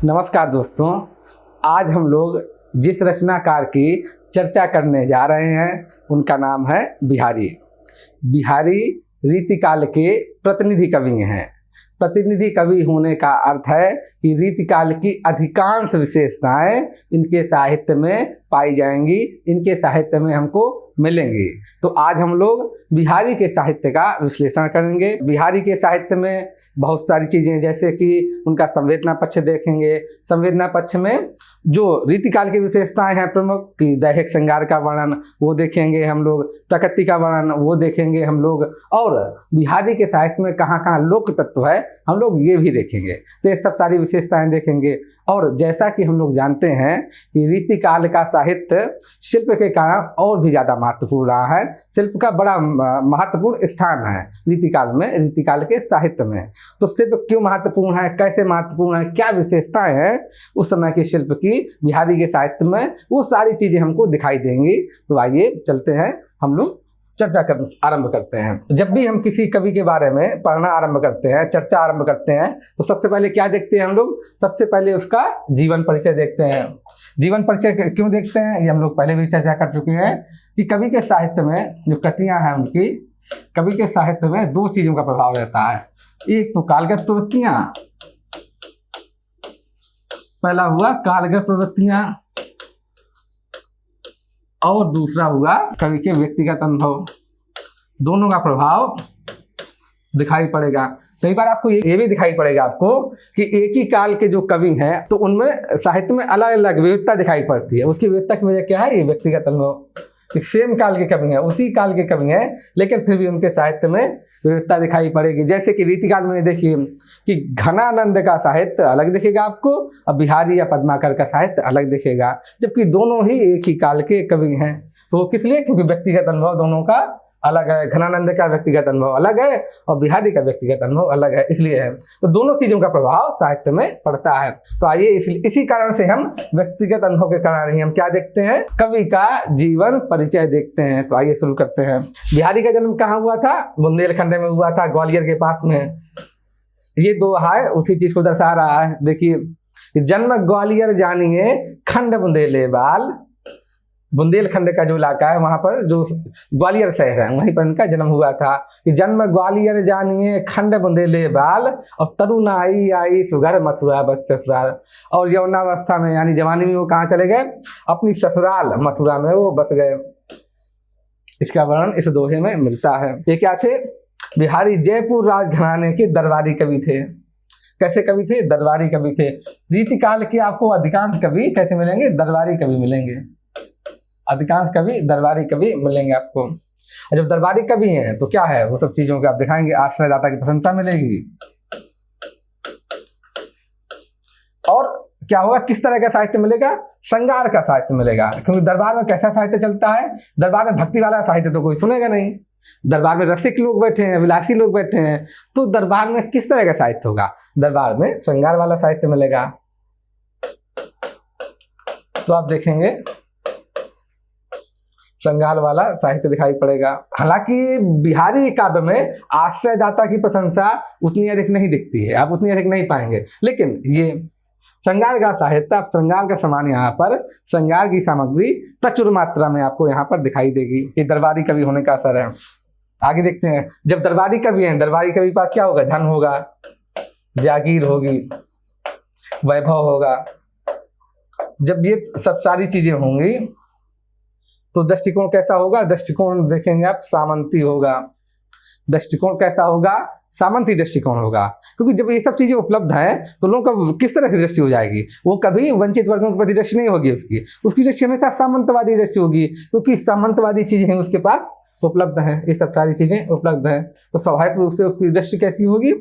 नमस्कार दोस्तों, आज हम लोग जिस रचनाकार की चर्चा करने जा रहे हैं उनका नाम है बिहारी। बिहारी रीतिकाल के प्रतिनिधि कवि हैं। प्रतिनिधि कवि होने का अर्थ है कि रीतिकाल की अधिकांश विशेषताएं इनके साहित्य में पाई जाएंगी, इनके साहित्य में हमको मिलेंगी। तो आज हम लोग बिहारी के साहित्य का विश्लेषण करेंगे। बिहारी के साहित्य में बहुत सारी चीज़ें, जैसे कि उनका संवेदना पक्ष देखेंगे। संवेदना पक्ष में जो रीतिकाल की विशेषताएं हैं प्रमुख, कि दैहिक श्रृंगार का वर्णन वो देखेंगे हम लोग, प्रकृति का वर्णन वो देखेंगे हम लोग, और बिहारी के साहित्य में कहाँ कहाँ लोक तत्व है हम लोग ये भी देखेंगे। तो ये सब सारी विशेषताएं देखेंगे। और जैसा कि हम लोग जानते हैं कि रीतिकाल का साहित्य शिल्प के कारण और भी ज़्यादा महत्वपूर्ण रहा है। शिल्प का बड़ा महत्वपूर्ण स्थान है रीतिकाल में, रीतिकाल के साहित्य में। तो शिल्प क्यों महत्वपूर्ण है, कैसे महत्वपूर्ण है, क्या विशेषताएं हैं उस समय के शिल्प की बिहारी के साहित्य में, वो सारी चीज़ें हमको दिखाई देंगी। तो आइए चलते हैं, हम लोग चर्चा आरंभ करते हैं। जब भी हम किसी कवि के बारे में पढ़ना आरंभ करते हैं, चर्चा आरंभ करते हैं, तो सबसे पहले क्या देखते हैं हम लोग? सबसे पहले उसका जीवन परिचय देखते हैं। जीवन परिचय क्यों देखते हैं ये हम लोग पहले भी चर्चा कर चुके हैं कि कवि के साहित्य में जो कृतियाँ हैं उनकी, कवि के साहित्य में दो चीज़ों का प्रभाव रहता है। एक तो कालगत प्रवृत्तियाँ, पहला हुआ कालगत प्रवृत्तियाँ, और दूसरा हुआ कवि के व्यक्तिगत अनुभव। दोनों का प्रभाव दिखाई पड़ेगा। कई बार आपको ये भी दिखाई पड़ेगा आपको कि एक ही काल के जो कवि हैं तो उनमें साहित्य में अलग अलग विविधता दिखाई पड़ती है। उसकी विविधता की वजह क्या है? ये व्यक्तिगत अनुभव। कि सेम काल के कवि हैं, उसी काल के कवि हैं, लेकिन फिर भी उनके साहित्य में विविधता दिखाई पड़ेगी। जैसे कि रीतिकाल में देखिए कि घनानंद का साहित्य अलग दिखेगा आपको, और बिहारी या पद्माकर का साहित्य अलग दिखेगा, जबकि दोनों ही एक ही काल के कवि हैं। तो किस लिए? क्योंकि व्यक्तिगत अनुभव दोनों का अलग है। घनानंद का व्यक्तिगत अनुभव अलग है और बिहारी का व्यक्तिगत अनुभव अलग है, इसलिए है। तो दोनों चीज़ों का प्रभाव साहित्य में पड़ता है। तो आइए इसी कारण से हम व्यक्तिगत अनुभव के कारण ही हम क्या देखते हैं? कवि का जीवन परिचय देखते हैं। तो आइए शुरू करते हैं। बिहारी का जन्म कहाँ हुआ था? बुंदेलखंड में हुआ था, ग्वालियर के पास में। ये दोहा है उसी चीज को दर्शा रहा है। देखिए, जन्म ग्वालियर जानिए खंड बुंदेले बाल। बुंदेलखंड का जो इलाका है वहाँ पर जो ग्वालियर शहर है वहीं पर इनका जन्म हुआ था। कि जन्म ग्वालियर जानिए खंड बुंदेले बाल, और तरुण आई आई सुघर मथुरा बस ससुराल। और यौवनावस्था में यानी जवानी में वो कहाँ चले गए? अपनी ससुराल मथुरा में वो बस गए। इसका वर्णन इस दोहे में मिलता है। ये क्या थे? बिहारी जयपुर राजघराने के दरबारी कवि थे। कैसे कवि थे? दरबारी कवि थे। रीतिकाल के आपको अधिकांश कवि कैसे मिलेंगे? दरबारी कवि मिलेंगे। अधिकांश कवि दरबारी कवि मिलेंगे आपको। जब दरबारी कवि हैं तो क्या है, वो सब चीजों के आप दिखाएंगे। आश्रयदाता की प्रशंसा मिलेगी। और क्या होगा? किस तरह का साहित्य मिलेगा? श्रृंगार का साहित्य मिलेगा। क्योंकि दरबार में कैसा साहित्य चलता है? दरबार में भक्ति वाला साहित्य तो कोई सुनेगा नहीं। दरबार में रसिक लोग बैठे हैं, विलासी लोग बैठे हैं, तो दरबार में किस तरह का साहित्य होगा? दरबार में श्रृंगार वाला साहित्य मिलेगा। तो आप देखेंगे श्रृंगार वाला साहित्य दिखाई पड़ेगा। हालांकि बिहारी काव्य में आश्रयदाता की प्रशंसा उतनी अधिक नहीं दिखती है, आप उतनी अधिक नहीं पाएंगे। लेकिन ये श्रृंगार का साहित्य, आप श्रृंगार का सामान यहाँ पर, श्रृंगार की सामग्री प्रचुर मात्रा में आपको यहाँ पर दिखाई देगी। ये दरबारी कवि होने का असर है। आगे देखते हैं। जब दरबारी कवि हैं, दरबारी कवि पास क्या होगा? धन होगा, जागीर होगी, वैभव होगा। जब ये सब सारी चीजें होंगी तो दृष्टिकोण कैसा होगा? दृष्टिकोण देखेंगे आप, सामंती होगा। दृष्टिकोण कैसा होगा? सामंती दृष्टिकोण होगा। क्योंकि जब ये सब चीजें उपलब्ध हैं तो लोगों का किस तरह की दृष्टि हो जाएगी? वो कभी वंचित वर्गों के प्रति दृष्टि नहीं होगी उसकी दृष्टि हमेशा सामंतवादी दृष्टि होगी, क्योंकि सामंतवादी चीजें उसके पास उपलब्ध हैं। ये सब सारी चीजें उपलब्ध हैं, तो स्वाभाविक रूप से उसकी दृष्टि कैसी होगी?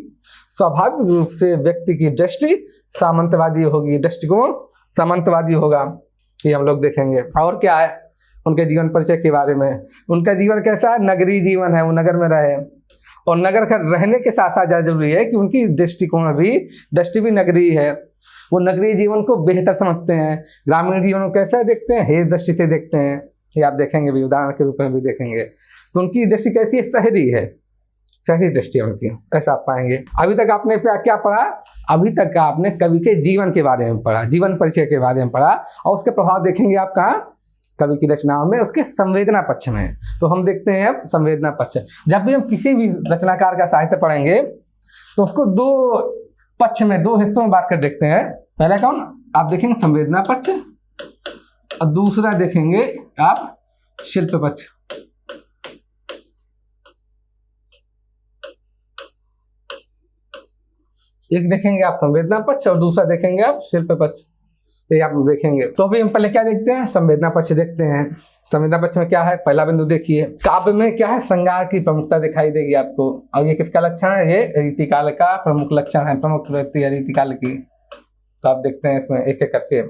स्वाभाविक रूप से व्यक्ति की दृष्टि सामंतवादी होगी, दृष्टिकोण सामंतवादी होगा। ये हम लोग देखेंगे। और क्या है उनके जीवन परिचय के बारे में? उनका जीवन कैसा है? नगरी जीवन है, वो नगर में रहे। और नगर का रहने के साथ साथ ज़्यादा जरूरी है कि उनकी दृष्टिकोण भी, दृष्टि भी नगरी है। वो नगरीय जीवन को बेहतर समझते हैं। ग्रामीण जीवन को कैसे देखते हैं? हेय दृष्टि से देखते हैं। ये आप देखेंगे भी, उदाहरण के रूप में भी देखेंगे। तो उनकी दृष्टि कैसी है? शहरी है, शहरी दृष्टि उनकी, ऐसा आप पाएंगे। अभी तक आपने क्या पढ़ा? अभी तक का आपने कवि के जीवन के बारे में पढ़ा, जीवन परिचय के बारे में पढ़ा, और उसके प्रभाव देखेंगे आप कहाँ, कवि की रचनाओं में, उसके संवेदना पक्ष में। तो हम देखते हैं अब संवेदना पक्ष। जब भी हम किसी भी रचनाकार का साहित्य पढ़ेंगे तो उसको दो पक्ष में, दो हिस्सों में बांट कर देखते हैं। पहला कौन, आप देखेंगे संवेदना पक्ष, और दूसरा देखेंगे आप शिल्प पक्ष। एक देखेंगे आप संवेदना पक्ष और दूसरा देखेंगे आप शिल्प पक्ष। तो ये आप देखेंगे। तो अभी हम पहले क्या देखते हैं, संवेदना पक्ष देखते हैं। संवेदना पक्ष में क्या है, पहला बिंदु देखिए, काव्य में क्या है, श्रृंगार की प्रमुखता दिखाई देगी आपको। और ये किसका लक्षण है, ये रीतिकाल का प्रमुख लक्षण है, प्रमुख प्रवृत्ति है रीतिकाल की। तो आप देखते हैं इसमें एक एक करके।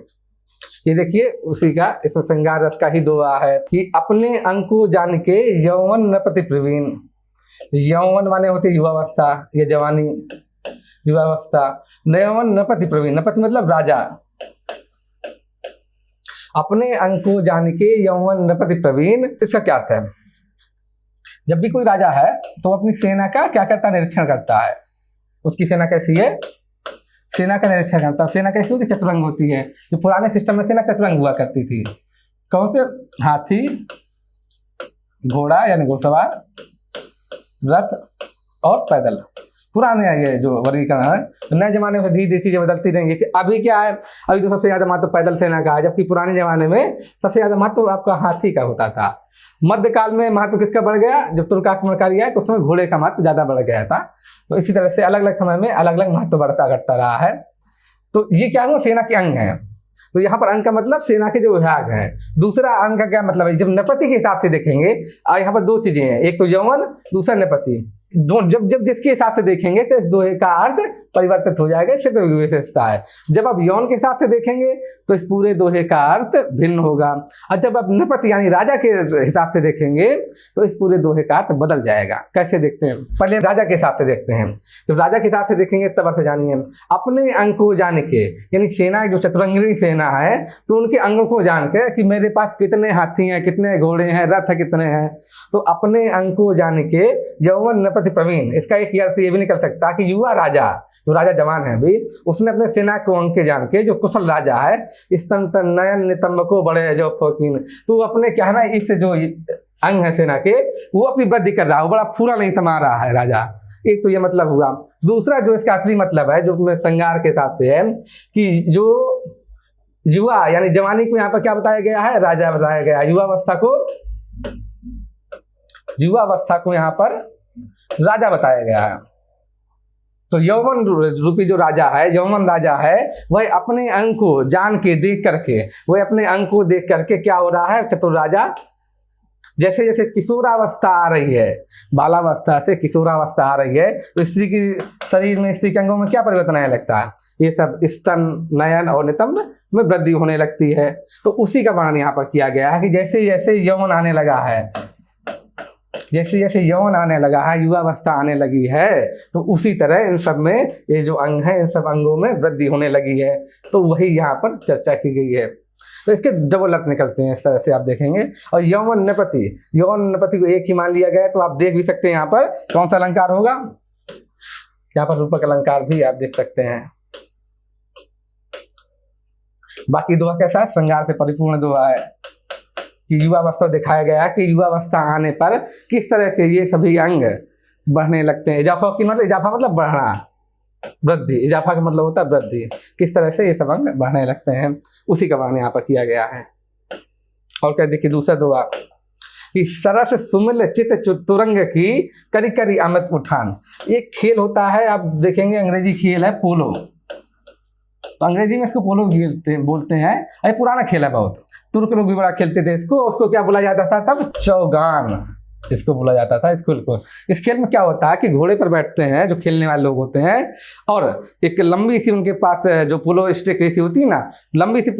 ये देखिए उसी का, इसमें श्रृंगार रस का ही दोहा है कि अपने अंग को जान के यौवन नृपति प्रवीण। यौवन माने होती युवावस्था, ये जवानी, युवावस्था। यौवन नृपति प्रवीण, नृपति मतलब राजा। अपने अंग को जान के यौवन नृपति प्रवीण, इसका क्या अर्थ है, जब भी कोई राजा है तो अपनी सेना का क्या करता है, निरीक्षण करता है। उसकी सेना कैसी है, सेना का निरीक्षण करता है। सेना कैसी होती है, चतुरंग होती है। जो पुराने सिस्टम में सेना चतुरंग हुआ करती थी। कौन से, हाथी, घोड़ा यानी घुड़सवार, रथ और पैदल। पुराने ये जो वर्गीकरण है, तो नए जमाने में धीरे धीरे चीजें बदलती रहेंगी। अभी क्या है, अभी तो सबसे ज्यादा महत्व पैदल सेना का है, जबकि पुराने जमाने में सबसे ज्यादा महत्व आपका हाथी का होता था। मध्यकाल में महत्व किसका बढ़ गया, जब तुर्क आक्रमणकारी आए तो उसमें घोड़े का महत्व ज्यादा बढ़ गया था। तो इसी तरह से अलग अलग समय में अलग अलग महत्व बढ़ता घटता रहा है। तो ये क्या हुआ, सेना के अंग है। तो यहाँ पर अंग का मतलब सेना के जो विभाग है। दूसरा अंग का क्या मतलब है, जब नृपति के हिसाब से देखेंगे, यहाँ पर दो चीजें हैं, एक तो यौवन, दूसरा नृपति। जब जब जिसके हिसाब से देखेंगे तो इस दोहे का अर्थ परिवर्तित हो जाएगा। इससे कोई विशेषता है। जब आप यौन के हिसाब से देखेंगे तो इस पूरे दोहे का अर्थ भिन्न होगा, और जब आप नृपति यानी राजा के हिसाब से देखेंगे तो इस पूरे दोहे का अर्थ बदल जाएगा। कैसे देखते हैं, पहले राजा के हिसाब से देखते हैं। जब राजा के हिसाब से देखेंगे तब अर्थ जानिए। अपने अंग को जान के, यानी सेना जो चतुरंगिणी सेना है, तो उनके अंगों को जान के कि मेरे पास कितने हाथी हैं, कितने घोड़े हैं, रथ कितने हैं। तो अपने अंग को जान के यौवन नृपति प्रवीण, इसका एक अर्थ ये भी निकल सकता कि युवा राजा, जो राजा जवान है भी, उसने अपने सेना को अंग के जान के, जो कुशल राजा है, स्तन नयन नितंब को बड़े जो फौकीन, तो अपने क्या है ना, इससे जो अंग है सेना के, वो अपनी वृद्धि कर रहा है, वो बड़ा फूला नहीं समा रहा है राजा। एक तो ये मतलब हुआ। दूसरा जो इसका असली मतलब है, जो श्रृंगार के हिसाब से है, कि जो युवा यानी जवानी को यहाँ पर क्या बताया गया है, राजा बताया गया। युवावस्था को यहाँ पर राजा बताया गया है। तो यौवन रूपी जो राजा है, यौवन राजा है, वह अपने अंग को जान के, देख करके, वह अपने अंग को देख करके क्या हो रहा है, चतुर राजा जैसे जैसे किशोरावस्था आ रही है, बालावस्था से किशोरावस्था आ रही है, तो स्त्री की शरीर में, स्त्री के अंगों में क्या परिवर्तन आने लगता है, ये सब स्तन, नयन और नितंब में वृद्धि होने लगती है। तो उसी का वर्णन यहाँ पर किया गया है कि जैसे जैसे यौवन आने लगा है, जैसे जैसे यौवन आने लगा है, युवावस्था आने लगी है, तो उसी तरह इन सब में ये जो अंग है, इन सब अंगों में वृद्धि होने लगी है। तो वही यहाँ पर चर्चा की गई है। तो इसके डबल अर्थ निकलते हैं, इस तरह से आप देखेंगे। और यौवन नृपति को एक ही मान लिया गया है। तो आप देख भी सकते हैं यहाँ पर कौन सा अलंकार होगा, यहाँ पर रूपक अलंकार भी आप देख सकते हैं। बाकी दोहा कैसा है, श्रृंगार से परिपूर्ण दोहा है कि युवावस्था दिखाया गया है कि युवावस्था आने पर किस तरह से ये सभी अंग बढ़ने लगते हैं। इजाफा मतलब बढ़ना, वृद्धि, इजाफा का मतलब होता है वृद्धि। किस तरह से ये सब अंग बढ़ने लगते हैं, उसी का वर्णन यहाँ पर किया गया है। और क्या देखिए दूसरा दोहा कि सरस सुमिल चित तुरंग की करी करी अमित उठान। एक खेल होता है, आप देखेंगे अंग्रेजी खेल है पोलो। तो अंग्रेजी में इसको पोलो बोलते हैं। ये पुराना खेल है बहुत, तुर्क लोग भी बड़ा खेलते थे इसको। उसको क्या बोला जाता था तब, चौगान इसको बोला जाता था स्कूल को। इस खेल में क्या होता है कि घोड़े पर बैठते हैं जो खेलने वाले लोग होते हैं, और एक लंबी सी उनके पास जो पोलो स्टिक ऐसी होती है ना, लंबी सी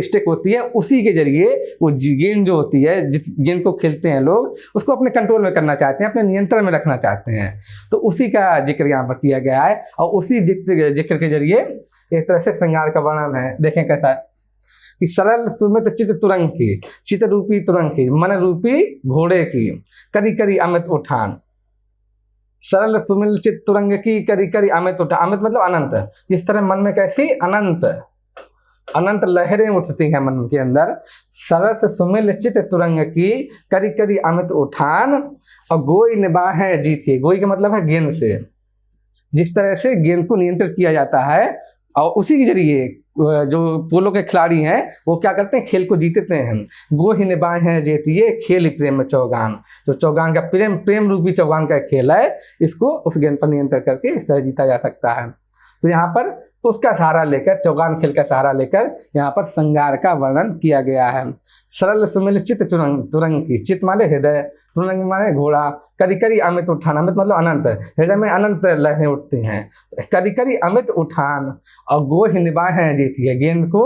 स्टिक होती है, उसी के जरिए वो गेंद जो होती है, जिस गेंद को खेलते हैं लोग, उसको अपने कंट्रोल में करना चाहते हैं, अपने नियंत्रण में रखना चाहते हैं। तो उसी का जिक्र यहाँ पर किया गया है, और उसी जिक्र के जरिए एक तरह से श्रृंगार का वर्णन है। देखें कैसा है कि सरल सुमित चित तुरंग की, चित रूपी तुरंग की, मन रूपी घोड़े की, करी करी अमित उठान। सरल सुमिल चित तुरंग की करी करी अमित उठा, अमित मतलब अनंत। इस तरह मन में कैसी अनंत अनंत लहरें उठती हैं मन के अंदर। सरस सुमिल चित तुरंग की करी करी अमित उठान, और गोई निबाहें जीतिए। गोई का मतलब है गेंद से। जिस तरह से गेंद को नियंत्रित किया जाता है और उसी के जरिए जो पोलो के खिलाड़ी हैं वो क्या करते हैं, खेल को जीतते हैं। गो ही निबाहें जीतिए खेल प्रेम चौगान, जो चौगान का प्रेम रूपी चौगान का खेल है, इसको उस गेंद पर नियंत्रण करके इस तरह जीता जा सकता है। तो यहाँ पर उसका सहारा लेकर, चौगान खेल का सहारा लेकर यहाँ पर श्रृंगार का वर्णन किया गया है। सरल सुमिल चित तुरंग की, चित माने हृदय, तुरंग माने घोड़ा, करी करी अमित उठान, अमित मतलब अनंत, हृदय में अनंत लहरें उठती हैं। करी करी अमित उठान, और गो ही निबाहें जीतिए, गेंद को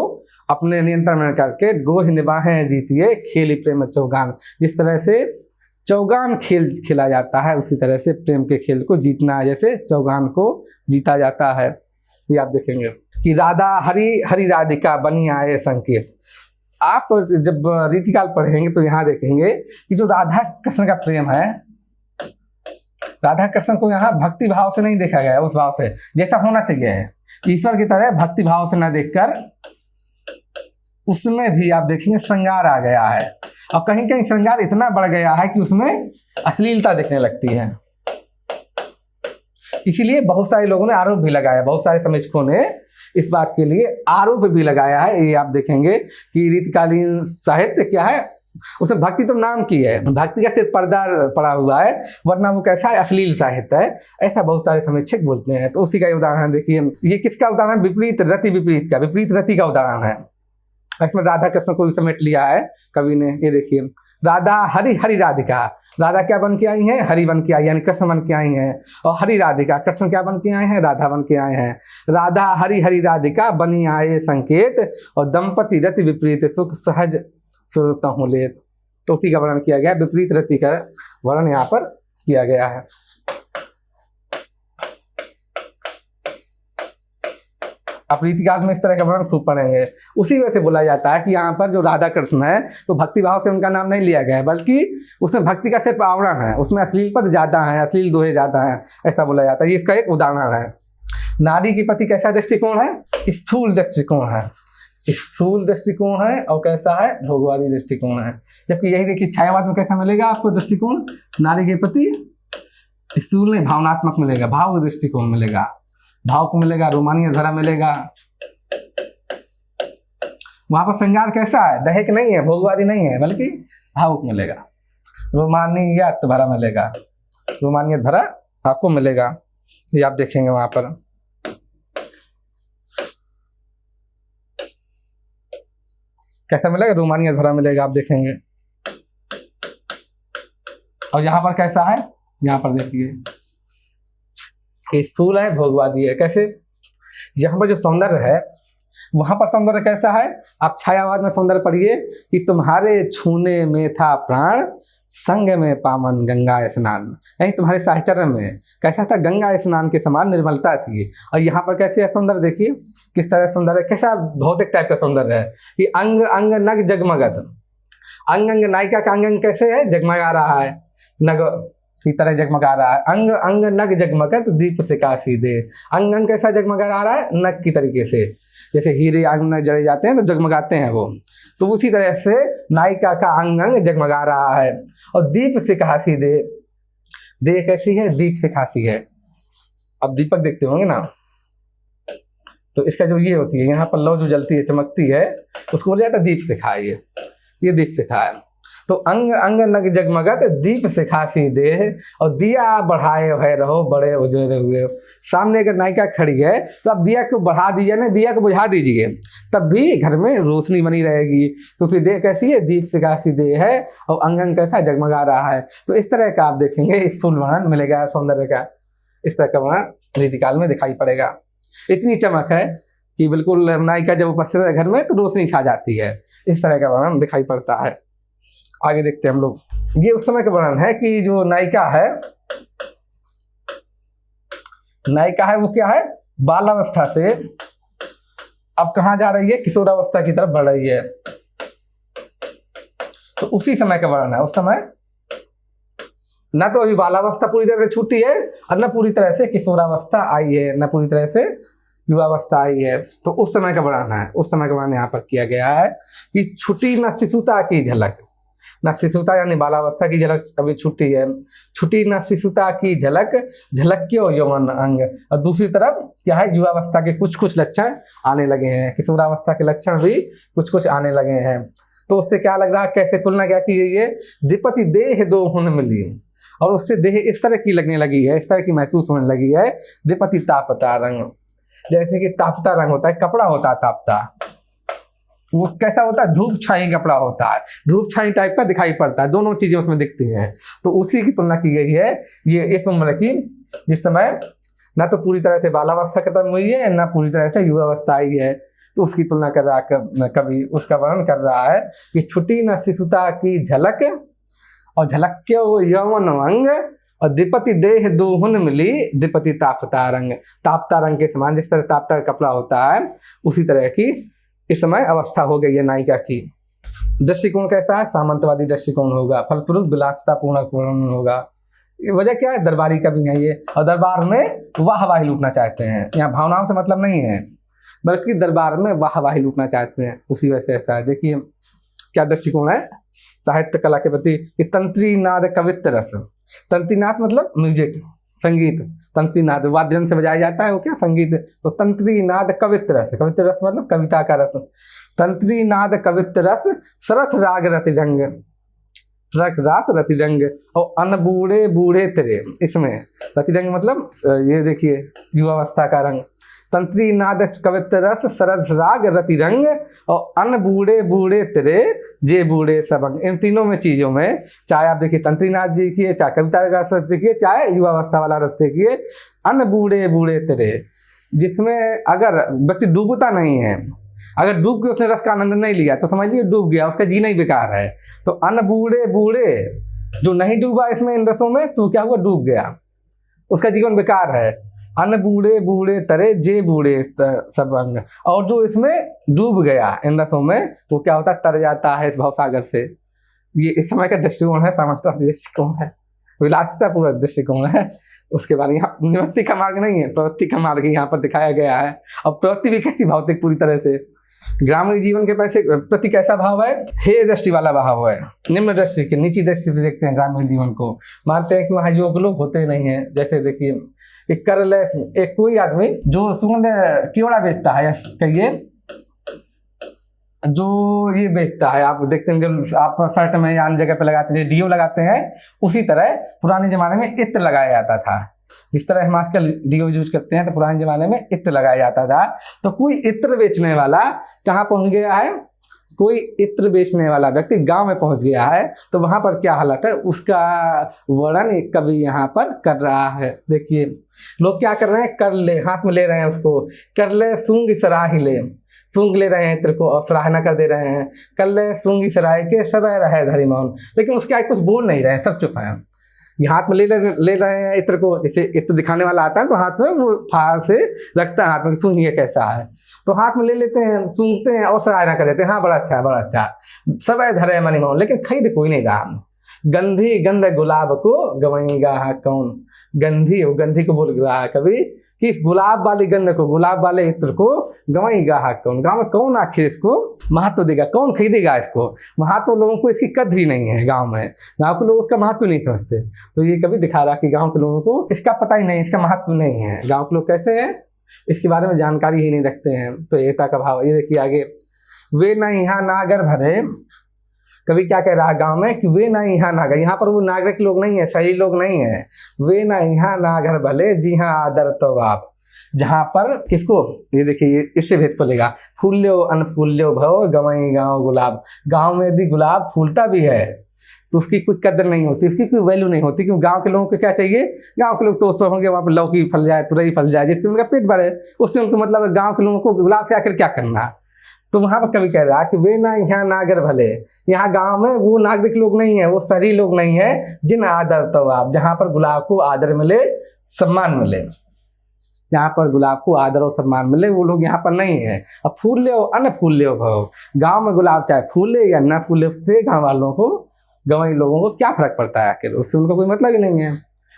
अपने नियंत्रण में करके गो ही निबाहें जीतिए खेली प्रेम चौगान। जिस तरह से चौगान खेल खेला जाता है उसी तरह से प्रेम के खेल को जीतना है, जैसे चौगान को जीता जाता है। ये आप देखेंगे कि राधा हरि हरि राधिका बनी आए संकेत। आप जब रीतिकाल पढ़ेंगे तो यहाँ देखेंगे कि जो राधा कृष्ण का प्रेम है, राधा कृष्ण को यहाँ भक्ति भाव से नहीं देखा गया है, उस भाव से जैसा होना चाहिए है, ईश्वर की तरह भक्ति भाव से न देखकर उसमें भी आप देखेंगे श्रृंगार आ गया है। और कहीं कहीं श्रृंगार इतना बढ़ गया है कि उसमें अश्लीलता दिखने लगती है। इसीलिए बहुत सारे लोगों ने आरोप भी लगाया, बहुत सारे समीक्षकों ने इस बात के लिए आरोप भी लगाया है। ये आप देखेंगे कि रीतिकालीन साहित्य क्या है, उसमें भक्ति तो नाम की है, भक्ति का सिर्फ पर्दा पड़ा हुआ है, वरना वो कैसा है, अश्लील साहित्य है, ऐसा बहुत सारे समीक्षक बोलते हैं। तो उसी का उदाहरण देखिए, ये किसका उदाहरण, विपरीत रति, विपरीत का, विपरीत रति का उदाहरण है। इसमें राधा कृष्ण को भी समेट लिया है कवि ने। ये देखिए, राधा हरि हरि राधिका, राधा क्या बन के आई हैं, हरि बन के आई, यानी कृष्ण बन के आई हैं। और हरि राधिका, कृष्ण क्या बन के आए हैं, राधा बन के आए हैं। राधा हरि हरि राधिका बनी आए संकेत, और दंपति रति विपरीत सुख सहज सुरता हूँ लेत। तो उसी का वर्णन किया गया, विपरीत रति का वर्णन यहाँ पर किया गया है। आप रीतिकाल में इस तरह का वर्णन खूब पढ़ेंगे। उसी वजह से बोला जाता है कि यहाँ पर जो राधा कृष्ण है तो भक्ति भाव से उनका नाम नहीं लिया गया है, बल्कि उसमें भक्ति का सिर्फ आवरण है, उसमें अश्लील पद ज़्यादा है, अश्लील दोहे ज़्यादा है, ऐसा बोला जाता है। ये इसका एक उदाहरण है। नारी के प्रति कैसा दृष्टिकोण है, स्थूल दृष्टिकोण है, स्थूल दृष्टिकोण है, और कैसा है, भोगवादी दृष्टिकोण है। जबकि यही देखिए छायावाद में कैसा मिलेगा आपको दृष्टिकोण, नारी के प्रति स्थूल नहीं भावनात्मक मिलेगा, भाव दृष्टिकोण मिलेगा, भाव को मिलेगा, रोमानियत भरा मिलेगा। वहां पर श्रृंगार कैसा है, दहेक नहीं है, भोगवादी नहीं है, बल्कि भावुक मिलेगा, रोमानियत भरा मिलेगा, रोमानियत भरा आपको मिलेगा। ये आप देखेंगे वहां पर। कैसा मिलेगा, रोमानियत भरा मिलेगा, आप देखेंगे। और यहाँ पर कैसा है, यहाँ पर देखिए स्थूल है, भोगवादी है। कैसे, यहाँ पर जो सौंदर्य है वहां पर सौंदर्य कैसा है, आप छायावाद में सौंदर्य पढ़िए कि तुम्हारे छूने में था प्राण, संग में पावन गंगा स्नान, यानी तुम्हारे साहचर्य में कैसा था, गंगा स्नान के समान निर्मलता थी। और यहाँ पर कैसे है सौंदर्य, देखिए किस तरह सौंदर्य, कैसा भौतिक टाइप का सौंदर्य है कि अंग अंग नग जगमगत, अंग अंग नायिका का अंग अंग कैसे है, जगमगा रहा है, नग की तरह जगमगा रहा है। अंग अंग नग जगमगत दीप से काशी दे, अंग अंग कैसा जगमगा रहा है, नग की तरीके से, जैसे हीरे अंग नग जड़े जाते हैं तो जगमगाते हैं वो, तो उसी तरह से नायिका का अंग अंग जगमगा रहा है। और दीप से काशी दे, दे कैसी है, दीप से खासी है। अब दीपक देखते होंगे ना, तो इसका जो ये होती है यहाँ पर लौ जो जलती है, चमकती है, उसको बोला जाता है दीप से खा। ये दीप से खा है। तो अंग अंग नग जगमगत दीप से खासी दे, और दिया बढ़ाए हुए रहो बड़े उजले हुए। सामने अगर नायिका खड़ी है तो आप दिया को बढ़ा दीजिए ना, दिया को बुझा दीजिए, तब भी घर में रोशनी बनी रहेगी, क्योंकि दे कैसी है, दीप से खासी दे है, और अंग अंग कैसा जगमगा रहा है। तो इस तरह का आप देखेंगे स्थूल वर्णन मिलेगा सौंदर्य का, इस तरह का वर्णन रीतिकाल में दिखाई पड़ेगा। इतनी चमक है कि बिल्कुल नायिका जब उपस्थित है घर में तो रोशनी छा जाती है, इस तरह का वर्णन दिखाई पड़ता है। आगे देखते हैं हम लोग। ये उस समय का वर्णन है कि जो नायिका है, नायिका है वो क्या है, बालावस्था से अब कहाँ जा रही है, किशोरावस्था की तरफ बढ़ रही है। तो उसी समय का वर्णन है, उस समय ना तो अभी बालावस्था पूरी तरह से छूटी है और न पूरी तरह से किशोरावस्था आई है, न पूरी तरह से युवावस्था आई है। तो उस समय का वर्णन है, उस समय का वर्णन यहाँ पर किया गया है कि छुटी न शिशुता की झलक, न शिशुता यानी बालावस्था की झलक अभी छुट्टी है, छुटी न शिशुता की झलक, झलक क्यों यौवन अंग। और दूसरी तरफ क्या है, युवावस्था के कुछ कुछ लक्षण आने लगे हैं, किशोरावस्था के लक्षण भी कुछ कुछ आने लगे हैं। तो उससे क्या लग रहा है, कैसे तुलना क्या की गई है, द्विपति देह दो हुन मिली, और उससे देह इस तरह की लगने लगी है, इस तरह की महसूस होने लगी है। द्विपति तापता रंग, जैसे कि तापता रंग होता है, कपड़ा होता है तापता, वो कैसा होता है, धूप छाई कपड़ा होता है, धूप छाई टाइप का दिखाई पड़ता है, दोनों चीजें उसमें दिखती हैं। तो उसी की तुलना की गई है ये इस उम्र की, जिस समय ना तो पूरी तरह से बालावस्था खत्म हुई है, ना पूरी तरह से युवावस्था आई है। तो उसकी तुलना कर रहा है कवि, उसका वर्णन कर रहा है कि छुटी न शिशुता की झलक और झलक्यो यौवन अंग, और द्विपति देह दोहुन मिली, द्विपति तापता रंग, तापता रंग के समान, जिस तरह तापता कपड़ा होता है उसी तरह की इस समय अवस्था हो गई है नायिका की। दृष्टिकोण कैसा है, सामंतवादी दृष्टिकोण होगा, फलस्वरूप विलासितापूर्ण होगा। वजह क्या है, दरबारी कवि है ये, और दरबार में वाहवाही लूटना चाहते हैं। यहाँ भावनाओं से मतलब नहीं है, बल्कि दरबार में वाहवाही लूटना चाहते हैं, उसी वजह से ऐसा है। देखिए क्या दृष्टिकोण है साहित्य कला के प्रति, कि तंत्री नाद कवित्व रस, तंत्री नाद मतलब म्यूजिक, संगीत, तंत्री नाद वाद्य यंत्र से बजाया जाता है, वो क्या संगीत। तो तंत्री नाद कवित्व रस, कवित्व रस मतलब कविता का रस, तंत्री नाद कवित्व रस, सरस राग रतिरंग, रास रतिरंग, और अन बूढ़े बूढ़े तेरे, इसमें रतिरंग मतलब ये देखिए युवावस्था का रंग, तंत्री नाद कवित्व रस, सरस राग रतिरंग, और अन बूढ़े बूढ़े तेरे जे बूढ़े सबंग। इन तीनों में चीजों में, चाहे आप देखिए तंत्री नाद जी की, चाहे कविता का रस देखिए, चाहे युवावस्था वाला रस देखिए, अन बूढ़े बूढ़े तेरे, जिसमें अगर व्यक्ति डूबता नहीं है, अगर डूब के उसने रस का आनंद नहीं लिया तो समझ लीजिए डूब गया, उसका जीना ही बेकार है। तो अन बूढ़े बूढ़े, जो नहीं डूबा इसमें इन रसों में, तो क्या हुआ, डूब गया, उसका जीवन बेकार है। अन बूढ़े बूढ़े तरे जे बूढ़े सब अंग, और जो इसमें डूब गया इन रसों में, वो क्या होता है, तर जाता है इस भवसागर से। ये इस समय का दृष्टिकोण है, सामंतवादी दृष्टिकोण है, विलासिता पूरा दृष्टिकोण है। उसके बाद यहाँ निवृत्ति का मार्ग नहीं है, प्रवृत्ति का मार्ग यहाँ पर दिखाया गया है। और प्रवृत्ति भी कैसी, भौतिक पूरी तरह से। ग्रामीण जीवन के प्रति कैसा भाव है, हे दृष्टि वाला भाव है, निम्न दृष्टि के, नीची दृष्टि से देखते हैं ग्रामीण जीवन को, मानते हैं कि वहाँ योग लोग होते नहीं हैं। जैसे देखिए एक करलेस, एक कोई आदमी जो सुगंध कीड़ा बेचता है, कहिए जो ये बेचता है, आप देखते हैं जब आप शर्ट में या अन्य जगह पे लगाते हैं, डीओ लगाते हैं, उसी तरह पुराने जमाने में इत्र लगाया जाता था। जिस तरह हम आजकल डीओ यूज करते हैं, तो पुराने जमाने में इत्र लगाया जाता था। तो कोई इत्र बेचने वाला कहाँ पहुंच गया है, कोई इत्र बेचने वाला व्यक्ति गांव में पहुंच गया है। तो वहां पर क्या हालत है, उसका वर्णन एक कवि यहाँ पर कर रहा है। देखिए लोग क्या कर रहे हैं, कर ले, हाथ में ले रहे हैं उसको, कर ले सूंग सराही ले, सूंघ ले रहे हैं इत्र को और सराहना कर दे रहे हैं, कर ले सूंगी सराय के सब रहे धरी मौन, लेकिन उसके आगे कुछ बोल नहीं रहे हैं, सब चुप हैं। ये हाथ में ले रहे हैं इत्र को, जैसे इत्र दिखाने वाला आता है तो हाथ में वो फाड़ से रखता है, हाथ में सूंघिए कैसा है, तो हाथ में ले लेते हैं, सूंघते हैं और सराहना कर देते हैं, हाँ बड़ा अच्छा बड़ा अच्छा, सब धरे मनी मौन, लेकिन खरीद कोई नहीं रहा। गंधी गंध गुलाब को गवैगा कौन, गंधी, वो गंधी को बोल रहा है कभी कि इस गुलाब वाली गंध को, गुलाब वाले इत्र को गवैगा कौन, गाँव में कौन आखिर इसको महत्व देगा, कौन खरीदेगा इसको। वहाँ तो लोगों को इसकी कद्र ही नहीं है, गाँव में, गाँव के लोग उसका महत्व नहीं समझते। तो ये कभी दिखा रहा कि गाँव के लोगों को इसका पता ही नहीं, इसका महत्व नहीं है। गाँव के लोग कैसे हैं, इसके बारे में जानकारी ही नहीं रखते हैं। तो एकता का भाव ये देखिए आगे, वे न यहाँ नागर भरे, कभी क्या कह रहा है गांव में कि वे ना यहाँ नागर, यहाँ पर वो नागरिक लोग नहीं है, सही लोग नहीं है, वे ना यहाँ नागर भले जी हाँ आदर तो आप, जहाँ पर किसको, ये देखिए इससे भेद पड़ेगा, फूल्यो अनफूल्यो भव गवई गाँव गुलाब, गाँव में यदि गुलाब फूलता भी है तो उसकी कोई कदर नहीं होती, उसकी कोई वैल्यू नहीं होती, क्योंकि गांव के लोगों को क्या चाहिए, गांव के लोग तो उसमें होंगे वहाँ पर लौकी फल जाए, तुरई फल जाए, जिससे उनका पेट भरे, उससे उनको मतलब है। गाँव के लोगों को गुलाब से आकर क्या करना। तो वहाँ पर कभी कह रहा कि वे ना यहाँ नागर भले, यहाँ गांव में वो नागरिक लोग नहीं है, वो शहरी लोग नहीं है, जिन आदर तो आप, जहाँ पर गुलाब को आदर मिले, सम्मान मिले, यहाँ पर गुलाब को आदर और सम्मान मिले, वो लोग यहाँ पर नहीं है। अब फूल ले अन फूल ले भव, गाँव में गुलाब चाहे फूले या न फूले, उससे गाँव वालों को गंवाई लोगों को क्या फर्क पड़ता है, आखिर उससे उनको कोई मतलब ही नहीं है।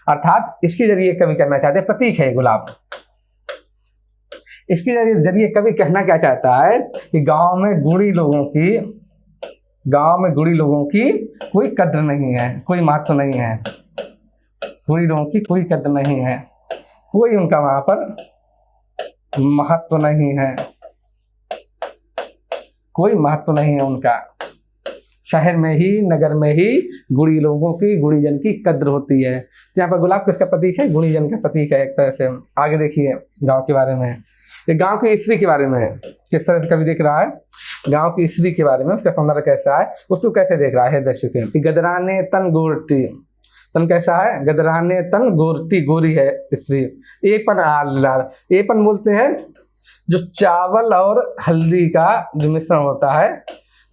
अर्थात इसके जरिए कवि करना चाहते हैं, प्रतीक है गुलाब। इसके जरिए कवि कहना क्या चाहता है कि गांव में गुणी लोगों की कोई कद्र नहीं है, कोई महत्व नहीं है। गुणी लोगों की कोई कद्र नहीं है, कोई उनका वहां पर महत्व नहीं है, कोई महत्व नहीं है उनका। शहर में ही, नगर में ही गुणी लोगों की, गुणीजन की कद्र होती है। तो यहाँ पर गुलाब किसका प्रतीक है? गुणीजन का प्रतीक है एक तरह से। आगे देखिए गांव के बारे में, ये गांव की स्त्री के बारे में किस तरह से कवि देख रहा है, गांव की स्त्री के बारे में, उसका सौंदर्य कैसा है, उसको कैसे देख रहा है दृष्टि से। कि गदराने तन गोरटी, तन कैसा है? गदराने तन गोरटी, गोरी है स्त्री। एपन आल, एपन बोलते हैं जो चावल और हल्दी का जो मिश्रण होता है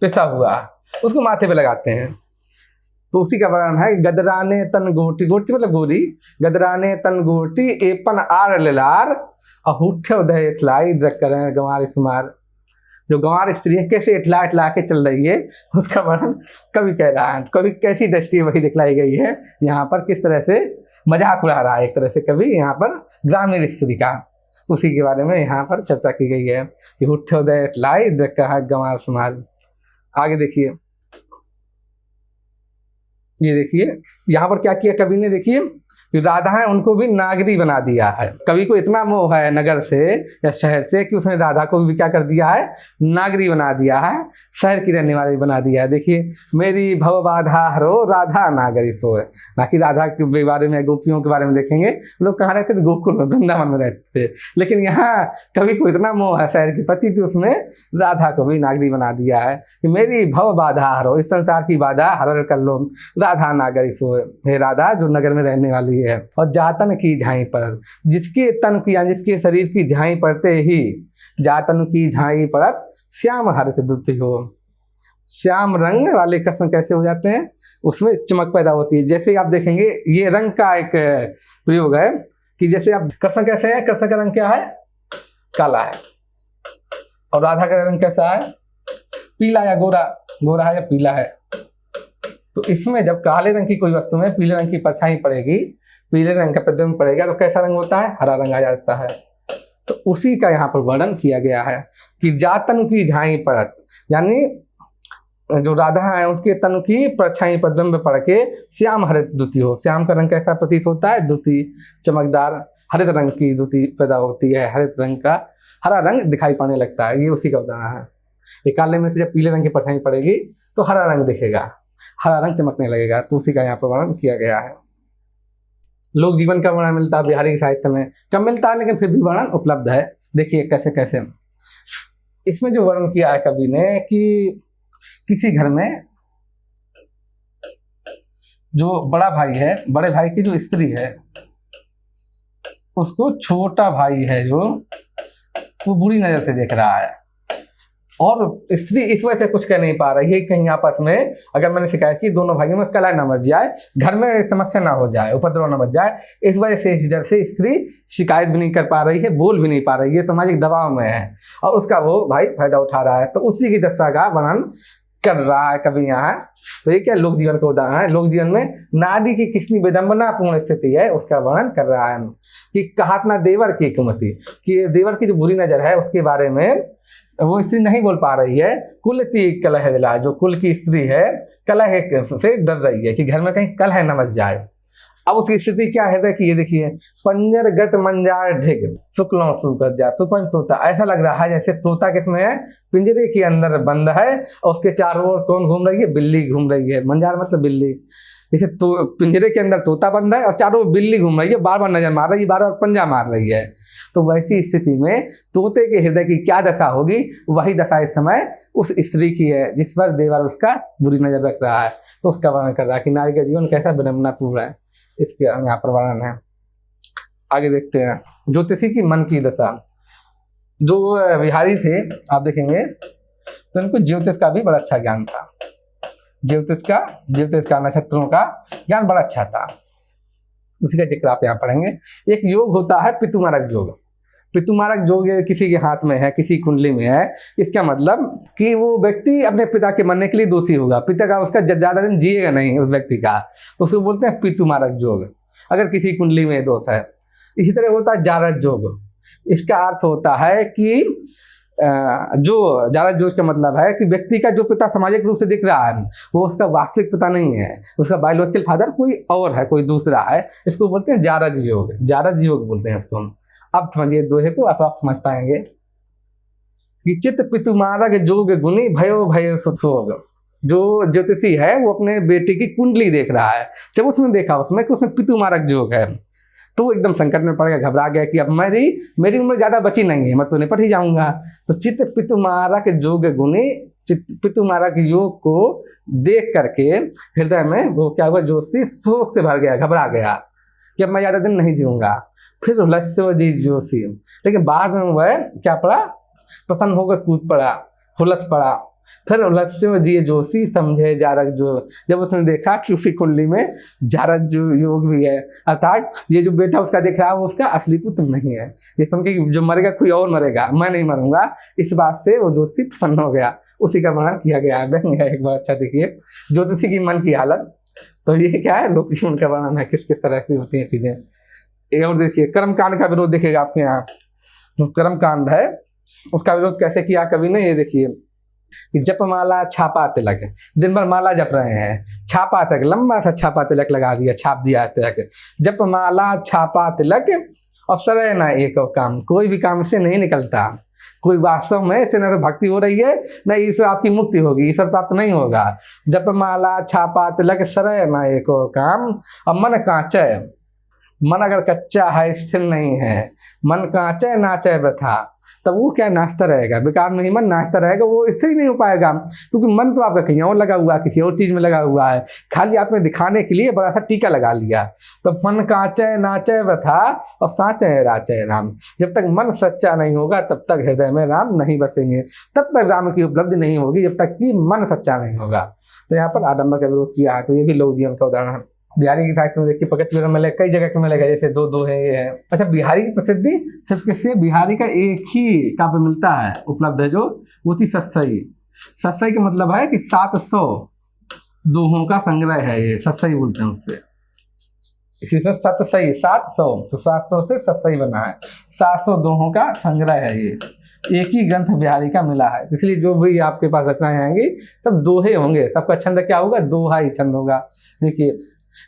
पिसा हुआ, उसको माथे पे लगाते हैं, तो उसी का वर्णन है। गदराने तन गोटी, गोटी मतलब गोरी, गदराने तन गोटी एपन आर ललार अहूठे उदय इथलाई द्रक करें गंवार सुमार। जो गंवार स्त्री है कैसे इठला इठला के चल रही है, उसका वर्णन कवि कह रहा है। कवि कैसी दृष्टि वही दिखलाई गई है यहाँ पर, किस तरह से मजाक उड़ा रहा है एक तरह से कवि यहाँ पर ग्रामीण स्त्री का, उसी के बारे में यहाँ पर चर्चा की गई है कि उठे उदय इठलाई द्रक करें गंवार सुमार। आगे देखिए, ये देखिए यहाँ पर क्या किया कवि ने, देखिए कि राधा है उनको भी नागरी बना दिया है। कवि को इतना मोह है नगर से या शहर से कि उसने राधा को भी क्या कर दिया है? नागरी बना दिया है, शहर की रहने वाली बना दिया है। देखिए, मेरी भव बाधा हरो राधा नागरी सोए। ना कि राधा के बारे में, गोपियों के बारे में देखेंगे, लोग कहाँ रहते थे? गोकुल में, वृंदावन में रहते थे। लेकिन यहाँ कवि को इतना मोह है शहर के प्रति, तो उसने राधा को भी नागरी बना दिया है कि मेरी भव बाधा हरो, इस संसार की बाधा हर कर लो, राधा नागरी सोए। हे राधा जो नगर में रहने वाली है। और जातन की झाई पर, जिसके तन की यानी जिसके शरीर की झाई पड़ते ही, जातन की झाई पड़त श्याम हरित दुति हो। श्याम रंग वाले कृष्ण कैसे हो जाते हैं? उसमें चमक पैदा होती है। जैसे आप देखेंगे ये रंग का एक प्रयोग है कि जैसे आप कृष्ण कैसे है, कृष्ण का रंग क्या है? काला है। और राधा का रंग कैसा है? पीला या गोरा, गोरा है या पीला है। तो इसमें जब काले रंग की कोई वस्तु में पीले रंग की परछाई पड़ेगी, पीले रंग का प्रतिबिंब पड़ेगा, तो कैसा रंग होता है? हरा रंग आ जाता है। तो उसी का यहाँ पर वर्णन किया गया है कि जातन की झाई पड़त, यानी जो राधा है उसके तन की परछाई प्रतिबिंब पड़ के श्याम हरित दुति हो। श्याम का रंग कैसा प्रतीत होता है? दुति, चमकदार हरित रंग की दुति पैदा होती है, हरित रंग का हरा रंग दिखाई पड़ने लगता है। ये उसी का उदाहरण है। ये काले में से जब पीले रंग की परछाई पड़ेगी तो हरा रंग दिखेगा, हरा रंग चमकने लगेगा। तो उसी का यहाँ पर वर्णन किया गया है। लोक जीवन का वर्णन मिलता है बिहारी साहित्य में, कम मिलता है लेकिन फिर भी वर्णन उपलब्ध है। देखिए कैसे कैसे इसमें जो वर्णन किया है कवि ने कि किसी घर में जो बड़ा भाई है, बड़े भाई की जो स्त्री है, उसको छोटा भाई है जो वो बुरी नजर से देख रहा है, और स्त्री इस वजह से कुछ कह नहीं पा रही है। कहीं आपस में अगर मैंने शिकायत की, दोनों भाइयों में कलह न मच जाए, घर में समस्या ना हो जाए, उपद्रव न मच जाए, इस वजह से इस डर से स्त्री शिकायत भी नहीं कर पा रही है, बोल भी नहीं पा रही है, सामाजिक दबाव में है, और उसका वो भाई फायदा उठा रहा है। तो उसी की दशा का वर्णन कर रहा है कभी यहाँ। तो ये क्या लोक जीवन का उदाहरण है। लोक जीवन में नारी की कितनी विडंबनापूर्ण स्थिति है उसका वर्णन कर रहा है कि कहात ना देवर की कुमति, कि देवर की जो बुरी नजर है उसके बारे में वो स्त्री नहीं बोल पा रही है। कुल ती कलह दिला, जो कुल की स्त्री है कलह से डर रही है कि घर में कहीं कलह न मच जाए। अब उसकी स्थिति क्या है कि ये देखिए, पंजर गत मंजार ढिग शुक्लों सुकर जा सुपंच तोता। ऐसा लग रहा है जैसे तोता किसमें है? पिंजरे के अंदर बंद है, और उसके चारों ओर कौन घूम रही है? बिल्ली घूम रही है। मंजार मतलब बिल्ली। जैसे तो पिंजरे के अंदर तोता बंद है और चारों ओर बिल्ली घूम रही है, बार बार नजर मार रही है, बार बार पंजा मार रही है। तो वैसी स्थिति में तोते के हृदय की क्या दशा होगी, वही दशा इस समय उस स्त्री की है जिस पर देवर उसका बुरी नजर रख रहा है। तो उसका वर्णन कर रहा है कि नारी का जीवन कैसा विडंबनापूर्ण है, इसके यहाँ पर वर्णन है। आगे देखते हैं ज्योतिषी की मन की दशा। जो बिहारी थे आप देखेंगे तो इनको ज्योतिष का भी बड़ा अच्छा ज्ञान था। ज्योतिष का नक्षत्रों का ज्ञान बड़ा अच्छा था। उसी का जिक्र आप यहाँ पढ़ेंगे। एक योग होता है पितुमारक योग। पितुमारक योग किसी के हाथ में है, किसी कुंडली में है, इसका मतलब कि वो व्यक्ति अपने पिता के मरने के लिए दोषी होगा, पिता का उसका ज़्यादा दिन जिएगा नहीं उस व्यक्ति का, तो उसको बोलते हैं पितुमारक योग, अगर किसी कुंडली में दोष है। इसी तरह होता है जारज योग। इसका अर्थ होता है कि जो जारज योग का मतलब है कि व्यक्ति का जो पिता सामाजिक रूप से दिख रहा है वो उसका वास्तविक पिता नहीं है, उसका बायोलॉजिकल फादर कोई और है, कोई दूसरा है। इसको बोलते हैं जारज योग, जारज योग बोलते हैं इसको। अब समझिए दोहे को, आप समझ पाएंगे कि चित्त पितुमारक जोग गुनी भयो भय सुसोग। जो ज्योतिषी है वो अपने बेटे की कुंडली देख रहा है, जब उसने देखा उसमें कि उसमें पितुमारक योग है तो वो एकदम संकट में पड़ गया, घबरा गया कि अब मेरी उम्र ज़्यादा बची नहीं है, मैं तो निपट ही जाऊंगा। तो चित्त पितुमारक जोग गुनी, चित्त पितुमारक योग को देख करके हृदय में वो क्या हुआ, जोशी शोक से भर गया, घबरा गया कि अब मैं ज़्यादा दिन नहीं जीऊँगा। फिर हुलस्यो जी जोशी, लेकिन बाद में वह क्या पड़ा, प्रसन्न होकर कूद पड़ा, हुलस पड़ा। फिर हुलस्यो जी जोशी समझे जारक योग, जब उसने देखा कि उसी कुंडली में जारक योग भी है, अर्थात ये जो बेटा उसका देख रहा है वो उसका असली पुत्र नहीं है, ये समझ के जो मरेगा कोई और मरेगा, मैं नहीं मरूंगा। इस बात से वो ज्योतिषी प्रसन्न हो गया, उसी का वर्णन किया गया है। व्यंग है एक बार, अच्छा देखिए ज्योतिषी की मन की हालत। तो ये क्या है, लोक जीवन का वर्णन है, किस किस तरह की होती हैं चीजें। और देखिए कर्मकांड का विरोध देखिएगा आपके यहाँ, जो कर्मकांड है उसका विरोध कैसे किया कवि ने, ये देखिए कि जपमाला छापा तिलक, दिन भर माला जप रहे हैं, छापा तिलक, लंबा सा छापा तिलक लगा दिया, छाप दिया तिलक, जपमाला छापा तिलक और सरय ना एक काम, कोई भी काम से नहीं निकलता, कोई वास्तव में इससे न तो भक्ति हो रही है न ईश्वर आपकी मुक्ति होगी, ईश्वर प्राप्त नहीं होगा। जपमाला छापा तिलक सरय ना एक काम, और मन कांचय, मन अगर कच्चा है, स्थिर नहीं है, मन कांचय नाचय वृथा, तब वो क्या नाचता रहेगा, बेकार में ही मन नाचता रहेगा, वो स्थिर ही नहीं हो पाएगा, क्योंकि मन तो आपका कहीं और लगा हुआ है, किसी और चीज़ में लगा हुआ है, खाली आपने दिखाने के लिए बड़ा सा टीका लगा लिया। तो मन कांचय नाचय वृथा और साचय राचय राम, जब तक मन सच्चा नहीं होगा तब तक हृदय में राम नहीं बसेंगे, तब तक राम की उपलब्धि नहीं होगी, जब तक कि मन सच्चा नहीं होगा। तो यहाँ पर आडम्बर का विरोध किया है, तो ये भी लोक जीवन का उदाहरण है। बिहारी की साहित्य में देखिए प्रगति में मिलेगा, कई जगह पे मिलेगा, जैसे दो दो है, ये है। अच्छा, बिहारी की प्रसिद्धि सिर्फ किससे, बिहारी का एक ही काव्य मिलता है उपलब्ध है, जो वो थी सत्सई। सत्सई का मतलब है कि 700 दोहों का संग्रह है, ये सत्सई बोलते हैं उससे, सत्सई 700, तो 700 से सत्सई बना है, 700 दोहों का संग्रह है, ये एक ही ग्रंथ बिहारी का मिला है। इसलिए जो भी आपके पास रचनाएं आएंगी सब दोहे होंगे, सबका छंद क्या होगा, दोहा ही छंद होगा। देखिए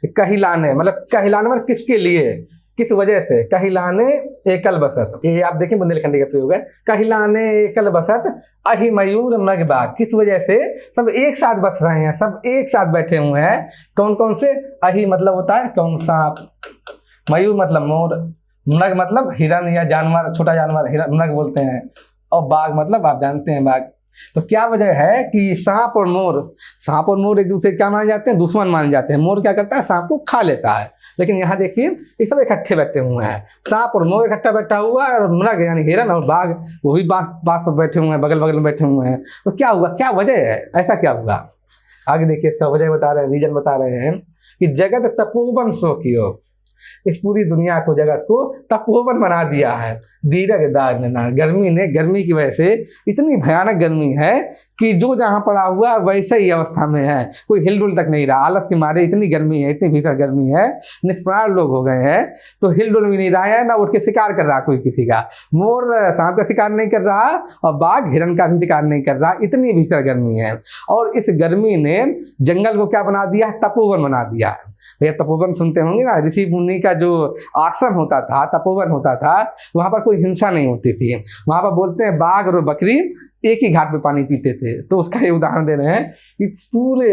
कहिलाने, मतलब कहिलाने मतलब किसके लिए, किस वजह से, कहिलाने एकल बसत, ये आप देखिए बुंदेलखंडी का प्रयोग है, कहिलाने एकल बसत अहि मयूर मृग बाग, किस वजह से सब एक साथ बस रहे हैं, सब एक साथ बैठे हुए हैं। कौन कौन से, अहि मतलब होता है कौन सांप, मयूर मतलब मोर, मृग मतलब हिरन या जानवर, छोटा जानवर हिरन मृग बोलते हैं, और बाघ मतलब आप जानते हैं बाघ। तो क्या वजह है कि सांप और मोर एक दूसरे क्या माने जाते हैं, दुश्मन माने जाते हैं। मोर क्या करता है, सांप को खा लेता है, लेकिन यहाँ देखिए ये सब इकट्ठे बैठे हुए हैं, सांप और मोर इकट्ठा बैठा हुआ है, और मृग यानी हिरन और बाघ वो भी बांस पर बैठे हुए हैं, बगल बगल में बैठे हुए हैं। तो क्या हुआ, क्या वजह है, ऐसा क्या हुआ, आगे देखिए इसका वजह बता रहे हैं, रीजन बता रहे हैं कि जगत तपोवन सो कियो, इस पूरी दुनिया को, जगत को तपोवन बना दिया है। दीरग दाग ना, गर्मी की वजह से इतनी भयानक गर्मी है कि जो जहाँ पड़ा हुआ वैसे ही अवस्था में है, कोई हिलडुल तक नहीं रहा, आलस के मारे इतनी गर्मी है, इतनी भीषण गर्मी है, निष्प्राण लोग हो गए हैं, तो हिलडुल भी नहीं रहा है, ना उठ के शिकार कर रहा कोई किसी का, मोर सांप का शिकार नहीं कर रहा और बाघ हिरन का भी शिकार नहीं कर रहा, इतनी भीषण गर्मी है। और इस गर्मी ने जंगल को क्या बना दिया है, तपोवन बना दिया है। भैया तपोवन सुनते होंगे ना, ऋषि मुनि का जो आश्रम होता था, तपोवन होता था, वहाँ पर कोई हिंसा नहीं होती थी, वहाँ पर बोलते हैं बाघ और बकरी एक ही घाट पे पानी पीते थे। तो उसका ये उदाहरण दे रहे हैं कि पूरे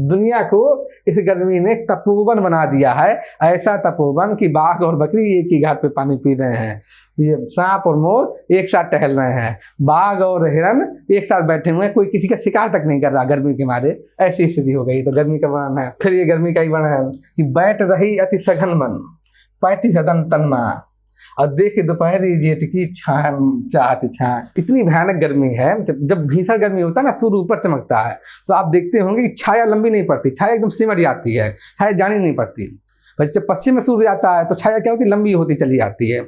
दुनिया को इस गर्मी ने तपोवन बना दिया है, ऐसा तपोवन कि बाघ और बकरी एक ही घाट पे पानी पी रहे हैं, ये सांप और मोर एक साथ टहल रहे हैं, बाघ और हिरन एक साथ बैठे हुए हैं, कोई किसी का शिकार तक नहीं कर रहा गर्मी के मारे, ऐसी स्थिति हो गई। तो गर्मी का वर्णन है। फिर ये गर्मी का ही वर्णन है कि बैठ रही अति सघन मन, पैठी सदन तन्मा, और देख दोपहरी जेठ की चाहती छा। इतनी भयानक गर्मी है, जब भीषण गर्मी होता है ना, सूर्य ऊपर चमकता है, तो आप देखते होंगे कि छाया लंबी नहीं पड़ती, छाया एकदम सिमट जाती है, छाया जानी नहीं पड़ती। वैसे जब पश्चिम में सूर्य आता है तो छाया क्या होती है, लंबी होती चली जाती है।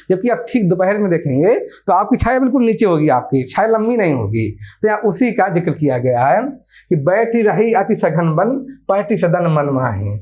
जबकि आप ठीक दोपहर में देखेंगे तो आपकी छाया बिल्कुल नीचे होगी, आपकी छाया लंबी नहीं होगी। तो यहाँ उसी का जिक्र किया गया है कि बैठी रही अति सघन बन, बैठी सदन मन माही।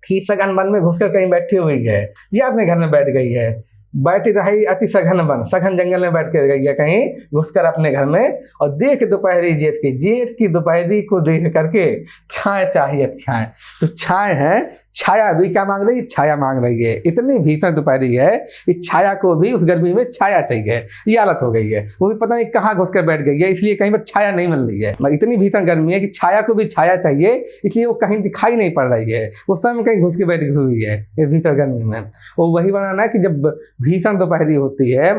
कि सघन वन में घुसकर कहीं बैठी हुई है या अपने घर में बैठ गई है, बैठी रही अति सघन वन, सघन जंगल में बैठ कर गई है कहीं घुसकर अपने घर में, और देख दोपहरी जेठ की दोपहरी को देख करके छाया चाहिए छाया। तो छाया है, छाया भी क्या मांग रही है, छाया मांग रही है। इतनी भीषण दोपहरी है इस छाया को भी उस गर्मी में छाया चाहिए, ये हालत हो गई है। वो भी पता नहीं कहाँ घुसकर बैठ गई है, इसलिए कहीं पर छाया नहीं मिल रही है। इतनी भीषण गर्मी है कि छाया को भी छाया चाहिए, इसलिए वो कहीं दिखाई नहीं पड़ रही है, वो स्वयं कहीं घुस के बैठी हुई है इस भीषण गर्मी में। वो वही वर्णन है कि जब भीषण दोपहरी होती है,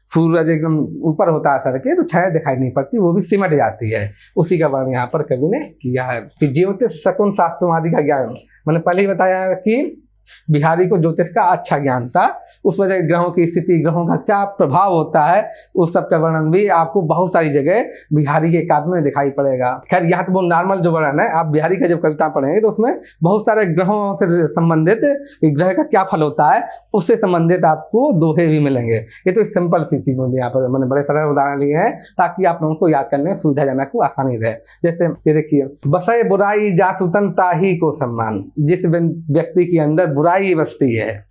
सूरज एकदम ऊपर होता है सर के, तो छाया दिखाई नहीं पड़ती, वो भी सिमट जाती है। उसी का वर्णन यहाँ पर कवि ने किया है कि ज्योतिष शकुन शास्त्रों आदि का ज्ञान। मैंने पहले ही बताया कि बिहारी को ज्योतिष का अच्छा ज्ञान था, उस वजह ग्रहों की स्थिति, ग्रहों का क्या प्रभाव होता है, उस सब का वर्णन भी आपको बहुत सारी जगह बिहारी के काव्य में दिखाई पड़ेगा। खैर यहाँ तो वो नॉर्मल जो वर्णन है, आप बिहारी का जब कविता पढ़ेंगे तो उसमें बहुत सारे ग्रहों से संबंधित, ग्रह का क्या फल होता है उससे संबंधित आपको दोहे भी मिलेंगे। ये तो सिंपल सी चीज होती है, यहाँ पर मैंने बड़े सरल उदाहरण लिए हैं ताकि आप लोगों को याद करने में सुविधाजनक को आसानी रहे। जैसे ये देखिए, बसे बुराई जासुतन ताही को सम्मान। जिस व्यक्ति के अंदर बुराई बसती है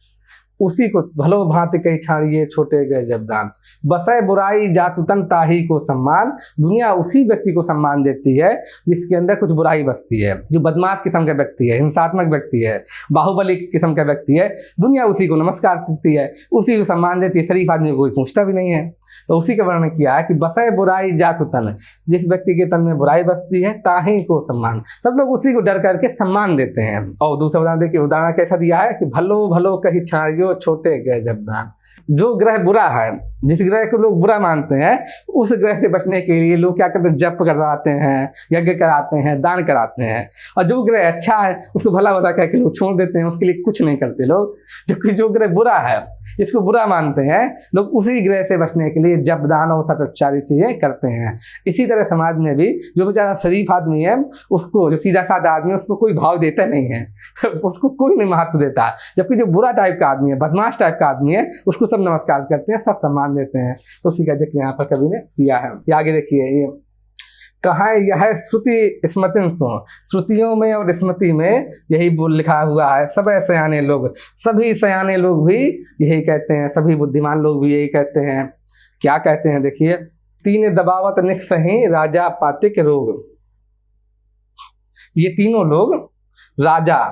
उसी को भलो भांति कही छाड़िए छोटे गए जबदान। बसे बुराई जासुतन ताही को सम्मान। दुनिया उसी व्यक्ति को सम्मान देती है जिसके अंदर कुछ बुराई बसती है, जो बदमाश किस्म का व्यक्ति है, हिंसात्मक व्यक्ति है, बाहुबली किस्म का व्यक्ति है, दुनिया उसी को नमस्कार करती है, उसी को सम्मान देती है। शरीफ आदमी को कोई पूछता भी नहीं है। तो उसी का वर्णन किया है कि बसे बुराई जासुतन, जिस व्यक्ति के तन में बुराई बसती है ताही को सम्मान, सब लोग उसी को डर करके सम्मान देते हैं। और दूसरा उदाहरण देखिए, उदाहरण कैसा दिया है कि भलो भलो कही छाड़ियो छोटे गए जबदान। जो ग्रह बुरा है, जिस ग्रह को लोग बुरा मानते हैं, उस ग्रह से बचने के लिए लोग क्या करते हैं, जप करवाते हैं, यज्ञ कराते हैं, दान कराते हैं। और जो ग्रह अच्छा है उसको भला भला कह के लोग छोड़ देते हैं, उसके लिए कुछ नहीं करते लोग। जबकि जो ग्रह बुरा है, इसको बुरा मानते हैं लोग, उसी ग्रह से बचने के लिए जप, दान और सदाचारी चीजें करते हैं। इसी तरह समाज में भी जो बेचारा शरीफ आदमी है, उसको, जो सीधा साधा आदमी है, उसको कोई भाव देता नहीं है, उसको कोई नहीं महत्व देता। जबकि जो बुरा टाइप का आदमी है, बदमाश टाइप का आदमी है, उसको सब नमस्कार करते हैं, सब सम्मान देते हैं। तो उसी का जिक्र यहाँ पर कवि ने किया है। ये आगे देखिए, ये कहाँ यह श्रुति स्मृति सो, श्रुतियों में और स्मृति में यही लिखा हुआ है। सब सयाने लोग, सभी सयाने लोग भी यही कहते हैं, सभी बुद्धिमान लोग भी यही कहते हैं। क्या कहते हैं देखिए, तीन दबावत निक सही राजा पातिक रोग। ये तीनों लोग, राजा,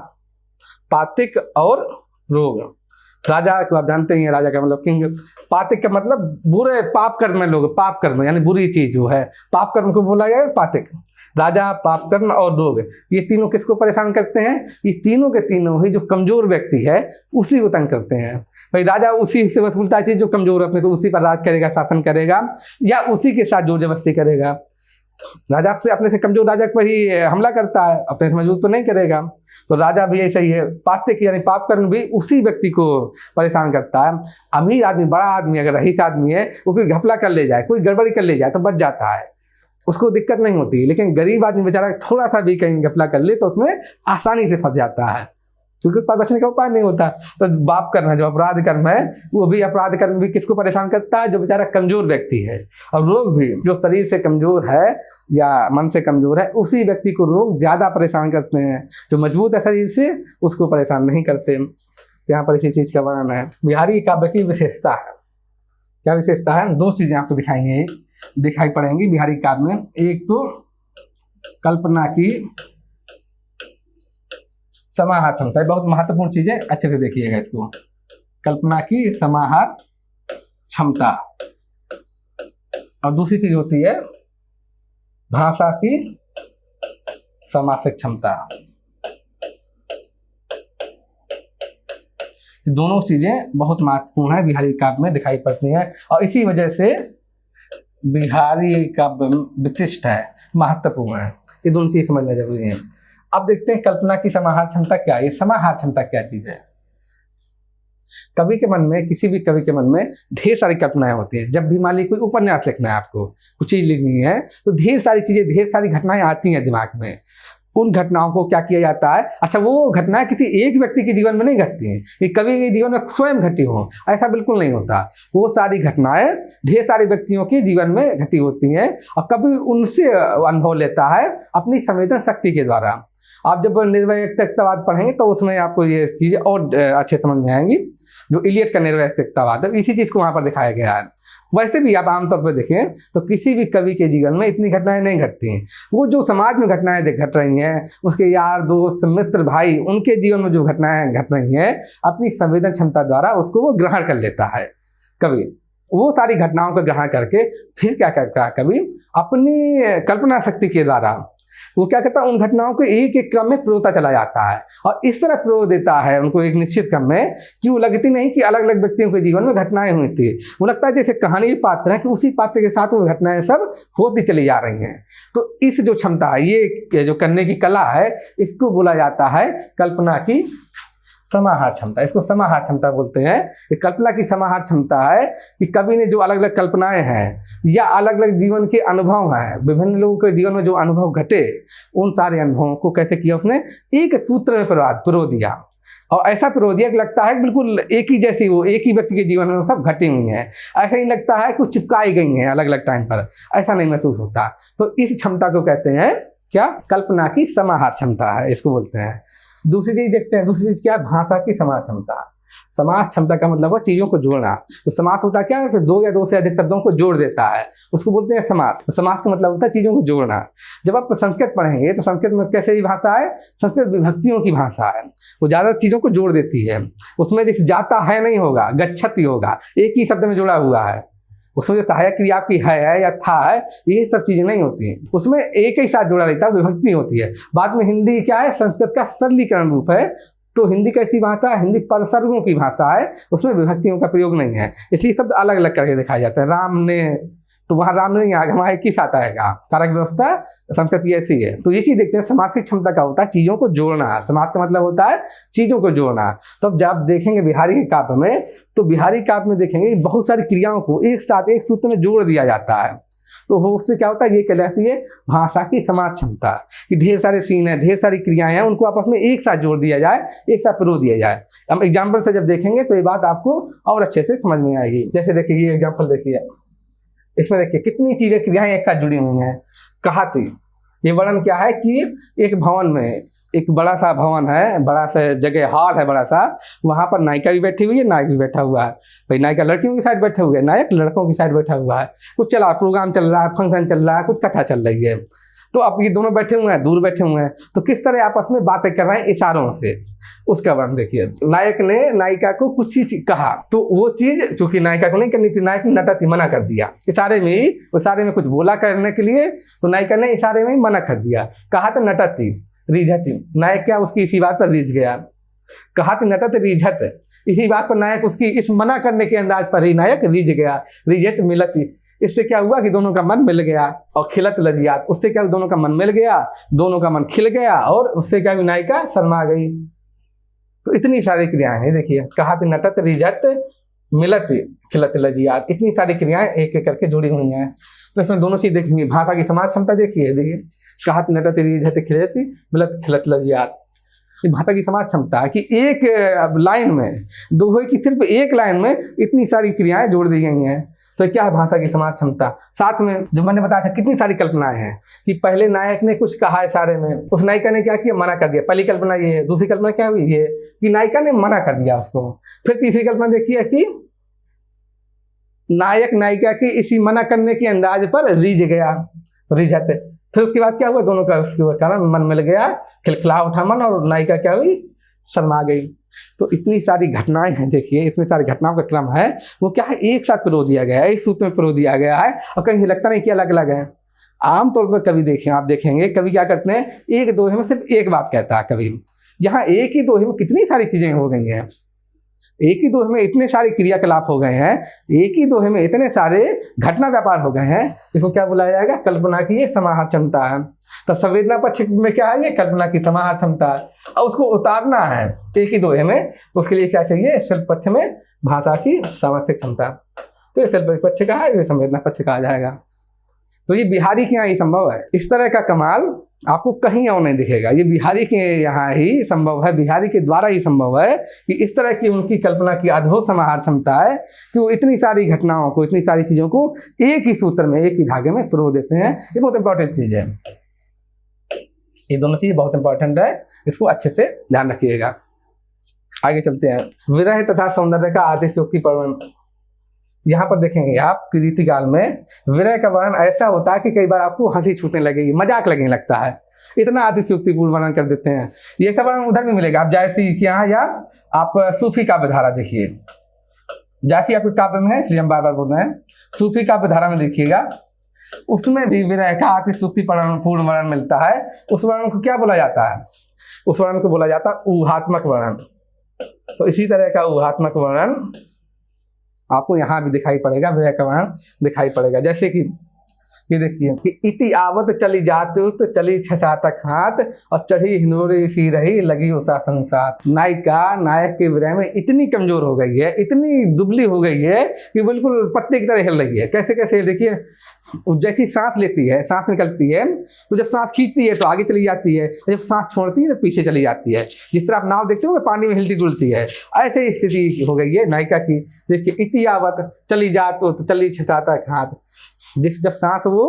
पातिक और रोग। राजा को आप जानते ही हैं, राजा का मतलब किंग। पातिक का मतलब बुरे पाप कर्म में लोग, पाप कर्म यानी बुरी चीज जो है, पाप कर्म को बोला गया पातिक। राजा, पाप कर्म और रोग, ये तीनों किसको परेशान करते हैं? ये तीनों के तीनों ही जो कमजोर व्यक्ति है उसी को तंग करते हैं। भाई राजा उसी से वसूलता चीज जो कमजोर है अपने, तो उसी पर राज करेगा, शासन करेगा, या उसी के साथ जोर जबरदस्ती करेगा। राजा से अपने से कमजोर राजा पर ही हमला करता है, अपने से मजबूत तो नहीं करेगा। तो राजा भी ऐसा ही है, पातिक यानी पाप कर्म भी उसी व्यक्ति को परेशान करता है। अमीर आदमी, बड़ा आदमी, अगर रईस आदमी है, वो कोई घपला कर ले जाए, कोई गड़बड़ी कर ले जाए तो बच जाता है, उसको दिक्कत नहीं होती। लेकिन गरीब आदमी बेचारा थोड़ा सा भी कहीं घपला कर ले तो उसमें आसानी से फंस जाता है, क्योंकि उस पर बचने का उपाय नहीं होता। तो पाप करना, जो अपराध कर्म है, वो भी अपराध कर्म भी किसको परेशान करता है? जो बेचारा कमजोर व्यक्ति है। और रोग भी, जो शरीर से कमजोर है या मन से कमजोर है, उसी व्यक्ति को रोग ज्यादा परेशान करते हैं। जो मजबूत है शरीर से, उसको परेशान नहीं करते। यहाँ पर इसी चीज का वर्णन है। बिहारी काव्य की विशेषता है। क्या विशेषता है? दो चीजें आपको दिखाई पड़ेंगी बिहारी काव्य में। एक तो कल्पना की समाहार क्षमता, बहुत महत्वपूर्ण चीज है, अच्छे से देखिएगा इसको। कल्पना की समाहार क्षमता। और दूसरी चीज होती है भाषा की समासिक क्षमता। दोनों चीजें बहुत महत्वपूर्ण है, बिहारी काव्य में दिखाई पड़ती हैं, और इसी वजह से बिहारी काव्य विशिष्ट है, महत्वपूर्ण है। ये दोनों चीज समझना जरूरी है। अब देखते हैं कल्पना की समाहार क्षमता क्या है। ये समाहार क्षमता क्या चीज है? कवि के मन में, किसी भी कवि के मन में ढेर सारी कल्पनाएं होती हैं। जब भी मान लीजिए कोई उपन्यास लिखना है, आपको कुछ चीज लिखनी है, तो ढेर सारी चीजें, ढेर सारी घटनाएं आती हैं दिमाग में। उन घटनाओं को क्या किया जाता है, अच्छा वो घटनाएं किसी एक व्यक्ति के जीवन में नहीं घटती हैं, ये कवि के जीवन में स्वयं घटी हो, ऐसा बिल्कुल नहीं होता। वो सारी घटनाएं ढेर सारे व्यक्तियों के जीवन में घटी होती हैं और कवि उनसे अनुभव लेता है अपनी संवेदन शक्ति के द्वारा। आप जब निर्वैयक्तिकतावाद पढ़ेंगे तो उसमें आपको ये चीज़ें और अच्छे समझ में आएंगी। जो इलियट का निर्वैयक्तिकतावाद है, इसी चीज़ को वहाँ पर दिखाया गया है। वैसे भी आप आमतौर पर देखें तो किसी भी कवि के जीवन में इतनी घटनाएं नहीं घटती हैं। वो जो समाज में घटनाएं घट रही हैं, उसके यार दोस्त मित्र भाई, उनके जीवन में जो घटनाएं घट रही हैं, अपनी संवेदन क्षमता द्वारा उसको वो ग्रहण कर लेता है कवि। वो सारी घटनाओं को ग्रहण करके फिर क्या करता है कवि, अपनी कल्पना शक्ति के द्वारा वो क्या करता है, उन घटनाओं को एक एक क्रम में पिरोता चला जाता है और इस तरह पिरो देता है उनको एक निश्चित क्रम में कि वो लगती नहीं कि अलग अलग व्यक्तियों के जीवन में घटनाएं हुई थी। वो लगता है जैसे कहानी के पात्र हैं कि उसी पात्र के साथ वो घटनाएं सब होती चली जा रही हैं। तो इस जो क्षमता है, ये जो करने की कला है, इसको बोला जाता है कल्पना की समाहार क्षमता। इसको समाहार क्षमता बोलते हैं। ये कल्पना की समाहार क्षमता है कि कवि ने जो अलग अलग कल्पनाएं हैं या अलग अलग जीवन के अनुभव हैं, विभिन्न लोगों के जीवन में जो अनुभव घटे, उन सारे अनुभवों को कैसे किया, उसने एक सूत्र में पिरो दिया। और ऐसा पिरो दिया कि लगता है बिल्कुल एक ही जैसी, वो एक ही व्यक्ति के जीवन में वो सब घटी हुई हैं। ऐसा ही लगता है कि वो चिपकाई गई हैं अलग अलग टाइम पर, ऐसा नहीं महसूस होता। तो इस क्षमता को कहते हैं क्या, कल्पना की समाहार क्षमता है, इसको बोलते हैं। दूसरी चीज देखते हैं, दूसरी चीज क्या है, भाषा की समास क्षमता। समास क्षमता का मतलब है चीजों को जोड़ना। तो समास होता क्या है, दो या दो से अधिक शब्दों को जोड़ देता है, उसको बोलते हैं समास। तो समास का मतलब होता है चीजों को जोड़ना। जब आप संस्कृत पढ़ेंगे तो संस्कृत में कैसे ही भाषा है, संस्कृत विभक्तियों की भाषा है। वो ज्यादा चीजों को जोड़ देती है। उसमें जैसे जाता है नहीं होगा, गच्छति होगा, एक ही शब्द में जुड़ा हुआ है। उसमें जो सहायक क्रिया आपकी है या था है, ये सब चीजें नहीं होती हैं। उसमें एक ही साथ जुड़ा रहता है, विभक्ति होती है। बाद में हिंदी क्या है, संस्कृत का सरलीकरण रूप है। तो हिंदी कैसी भाषा है, हिंदी परसर्गों की भाषा है, उसमें विभक्तियों का प्रयोग नहीं है, इसलिए शब्द अलग अलग करके दिखाया जाता है। राम ने, तो वहाँ राम नहीं आएगा, वहाँ एक ही साथ आएगा। कारक व्यवस्था संस्कृत की ऐसी है। तो ये चीज देखते हैं, समास की क्षमता का होता है चीजों को जोड़ना। समास का मतलब होता है चीजों को जोड़ना। तब जब देखेंगे बिहारी के काव्य में, तो बिहारी काव्य में देखेंगे बहुत सारी क्रियाओं को एक साथ एक सूत्र में जोड़ दिया जाता है। तो उससे क्या होता है, ये कहलाती है भाषा की समास क्षमता। कि ढेर सारे सीन है, ढेर सारी क्रियाएं हैं, उनको आपस में एक साथ जोड़ दिया जाए, एक साथ पिरो दिया जाए। हम एग्जाम्पल से जब देखेंगे तो ये बात आपको और अच्छे से समझ में आएगी। जैसे देखिए ये एग्जाम्पल देखिए, इसमें देखिए कितनी चीजें क्रियाएं एक साथ जुड़ी हुई हैं। कहाती, ये वर्णन क्या है कि एक भवन में, एक बड़ा सा भवन है, बड़ा सा जगह हॉल है बड़ा सा, वहाँ पर नायिका भी बैठी हुई है, नायक भी बैठा हुआ है। भाई नायिका लड़कियों की साइड बैठे हुए हैं, नायक लड़कों की साइड बैठा हुआ है। कुछ चला, प्रोग्राम चल रहा है, फंक्शन चल रहा है, कुछ कथा चल रही है। तो अब ये दोनों बैठे हुए हैं, दूर बैठे हुए हैं, तो किस तरह आपस में बातें कर रहे हैं इशारों से, उसका वर्णन देखिए। नायक ने नायिका को कुछ चीज कहा, तो वो चीज चूंकि नायिका को नहीं करनी थी, नायक ने नटति मना कर दिया। इशारे में ही, इशारे में कुछ बोला करने के लिए, तो नायिका ने इशारे में ही मना कर दिया। कहा तो नटति रिझति, नायक क्या उसकी इसी बात पर रिझ गया। कहा तो नटत रिझत, इसी बात पर नायक उसकी इस मना करने के अंदाज पर ही नायक रिझ गया। रिझत मिलती, इससे क्या हुआ कि दोनों का मन मिल गया। और खिलत लजियात, उससे क्या, दोनों का मन मिल गया, दोनों का मन खिल गया, और उससे क्या, नायिका शर्मा गई। तो इतनी सारी क्रियाएं हैं देखिए। कहा तो नटत रिझत मिलत खिलत लजियात, इतनी सारी क्रियाएं एक एक करके जुड़ी हुई हैं। तो इसमें दोनों चीज देखेंगे। भाषा की समास क्षमता देखिए, कहा तो नटत रिझत खिलत मिलत खिलत लजियात, भाषा की समास क्षमता है कि एक लाइन में, दोहे की सिर्फ एक लाइन में इतनी सारी क्रियाएं जोड़ दी गई हैं। तो क्या है भाषा की समास क्षमता। साथ में जो मैंने बताया था कितनी सारी कल्पनाएं हैं कि पहले नायक ने कुछ कहा इशारे में, उस नायिका ने क्या किया, मना कर दिया। पहली कल्पना ये है। दूसरी कल्पना क्या हुई, ये कि नायिका ने मना कर दिया उसको। फिर तीसरी कल्पना देखिए कि नायक नायिका के इसी मना करने के अंदाज पर रिझ गया, रिझत। फिर उसके बाद क्या हुआ, दोनों का उसके कारण मन मिल गया, खिलखिला उठा मन, और नायिका क्या हुई, शर्मा गई। तो इतनी सारी घटनाएं हैं देखिए, इतनी सारी घटनाओं का क्रम है, वो क्या है, एक साथ पिरो दिया गया है, एक सूत्र में पिरो दिया गया है, और कहीं लगता नहीं कि अलग अलग है। आमतौर पर कवि देखें, आप देखेंगे कवि क्या करते हैं, एक दोहे में सिर्फ एक बात कहता है कवि। यहाँ एक ही दोहे में कितनी सारी चीजें हो गई हैं, एक ही दोहे में इतने सारे क्रियाकलाप हो गए हैं, एक ही दोहे में इतने सारे घटना व्यापार हो गए हैं, इसको क्या बुलाया जाएगा, कल्पना की ये समाहार क्षमता है। तो संवेदना पक्ष में क्या है, ये कल्पना की समाहार क्षमता है, और उसको उतारना है एक ही दोहे में, तो उसके लिए क्या चाहिए, शिल्प पक्ष में भाषा की सामर्थ्य क्षमता। तो ये शिल्प पक्ष का है, ये संवेदना पक्ष का आ जाएगा। तो ये बिहारी के यहाँ ही संभव है। इस तरह का कमाल आपको कहीं और नहीं दिखेगा, ये बिहारी के यहाँ ही संभव है, बिहारी के द्वारा ही संभव है कि इस तरह की उनकी कल्पना की अद्भुत समाहार क्षमता है कि वो इतनी सारी घटनाओं को, इतनी सारी चीज़ों को एक ही सूत्र में, एक ही धागे में पिरो देते हैं। ये बहुत इंपॉर्टेंट चीज़ है, ये दोनों चीज़ बहुत इंपॉर्टेंट है, इसको अच्छे से ध्यान रखिएगा। आगे चलते हैं। विरह तथा सौंदर्य का अतिशयोक्ति वर्णन। यहाँ पर देखेंगे आप कि रीतिकाल में विरह का वर्णन ऐसा होता है कि कई बार आपको हंसी छूटने लगेगी, मजाक लगने लगता है, इतना अतिशयोक्तिपूर्ण वर्णन कर देते हैं। ये सब वर्णन उधर भी मिलेगा, आप जायसी के यहाँ या आप सूफी काव्य धारा देखिए, जायसी आपके काव्य में है इसलिए हम बार बार बोल रहे हैं, सूफी काव्य धारा में देखिएगा, उसमें भी विरह का अतिशयोक्तिपूर्ण वर्णन मिलता है। उस वर्णन को क्या बोला जाता है? उस वर्णन को बोला जाता है ऊहात्मक वर्णन। तो इसी तरह का ऊहात्मक वर्णन आपको यहाँ भी दिखाई पड़ेगा, विरह का वर्णन दिखाई पड़ेगा। जैसे कि ये देखिए कि इति आवत चली जातुत चली छसातक हाथ और चढ़ी हिंदोरी सी रही लगी उषा संसात। नायिका नायक के विरह में इतनी कमजोर हो गई है, इतनी दुबली हो गई है कि बिल्कुल पत्ते की तरह हिल रही है। कैसे कैसे देखिए, जैसी सांस लेती है, सांस निकलती है तो जब सांस खींचती है तो आगे चली जाती है, जब सांस छोड़ती है तो पीछे चली जाती है। जिस तरह आप नाव देखते हो ना पानी में हिलती डुलती है, ऐसे स्थिति हो गई है नायिका की। देखिए इति आवत चली जात तो चली छसातक हाथ, जिस जब सांस वो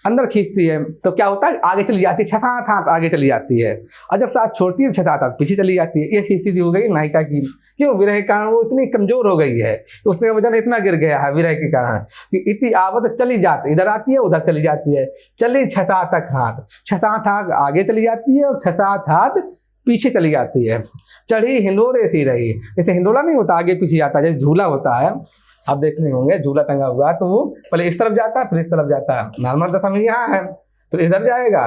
अंदर खींचती है तो क्या होता है, आगे चली जाती है, छसात हाथ आगे चली जाती है, और जब सांस छोड़ती है छसात हाथ पीछे चली जाती है। ये स्थिति हो गई नायिका की। क्यों? विरह के कारण वो इतनी कमजोर हो गई है, उसका वजन इतना गिर गया है विरह के कारण कि इति आवत चली जाती, इधर आती है उधर चली जाती है, चली छसातक हाथ, छसात हाथ आगे चली जाती है और छसात हाथ पीछे चली जाती है। चढ़ी हिंडोरे सी रही, जैसे हिंडोला नहीं होता आगे पीछे जाता है, जैसे झूला होता है, आप देख रहे होंगे झूला टंगा हुआ तो वो पहले इस तरफ जाता है फिर इस तरफ जाता है। नॉर्मल दशा में यहाँ है, फिर इधर जाएगा,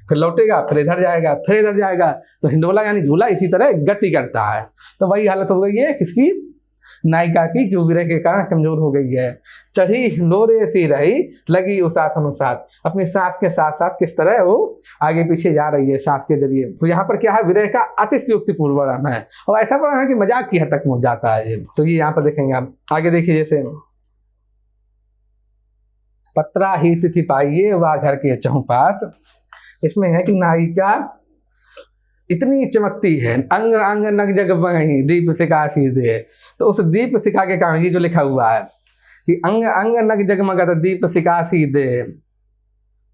फिर लौटेगा, फिर इधर जाएगा, फिर इधर जाएगा। तो हिंडोला यानी झूला इसी तरह गति करता है। तो वही हालत हो गई है किसकी? नायिका की, जो विरह के कारण कमजोर हो गई है। चढ़ी हिंडोरे सी रही लगी उषा अनुसात, अपनी सांस के साथ साथ किस तरह वो आगे पीछे जा रही है सांस के जरिए। तो यहाँ पर क्या है, विरह का अतिशयोक्तिपूर्ण वर्णन है, और ऐसा वर्णन है कि मजाक की हद तक पहुंच जाता है ये। तो ये यहाँ पर देखेंगे आप। आगे देखिए, जैसे पत्रा ही तिथि पाइये वा घर के चहुपास, इसमें है कि नायिका इतनी चमकती है, अंग अंग नग जगमगाही दीप शिखा सीधे। तो उस दीप शिखा के कारण ये जो लिखा हुआ है कि अंग अंग नग जगमगत दीप शिखा सीधे,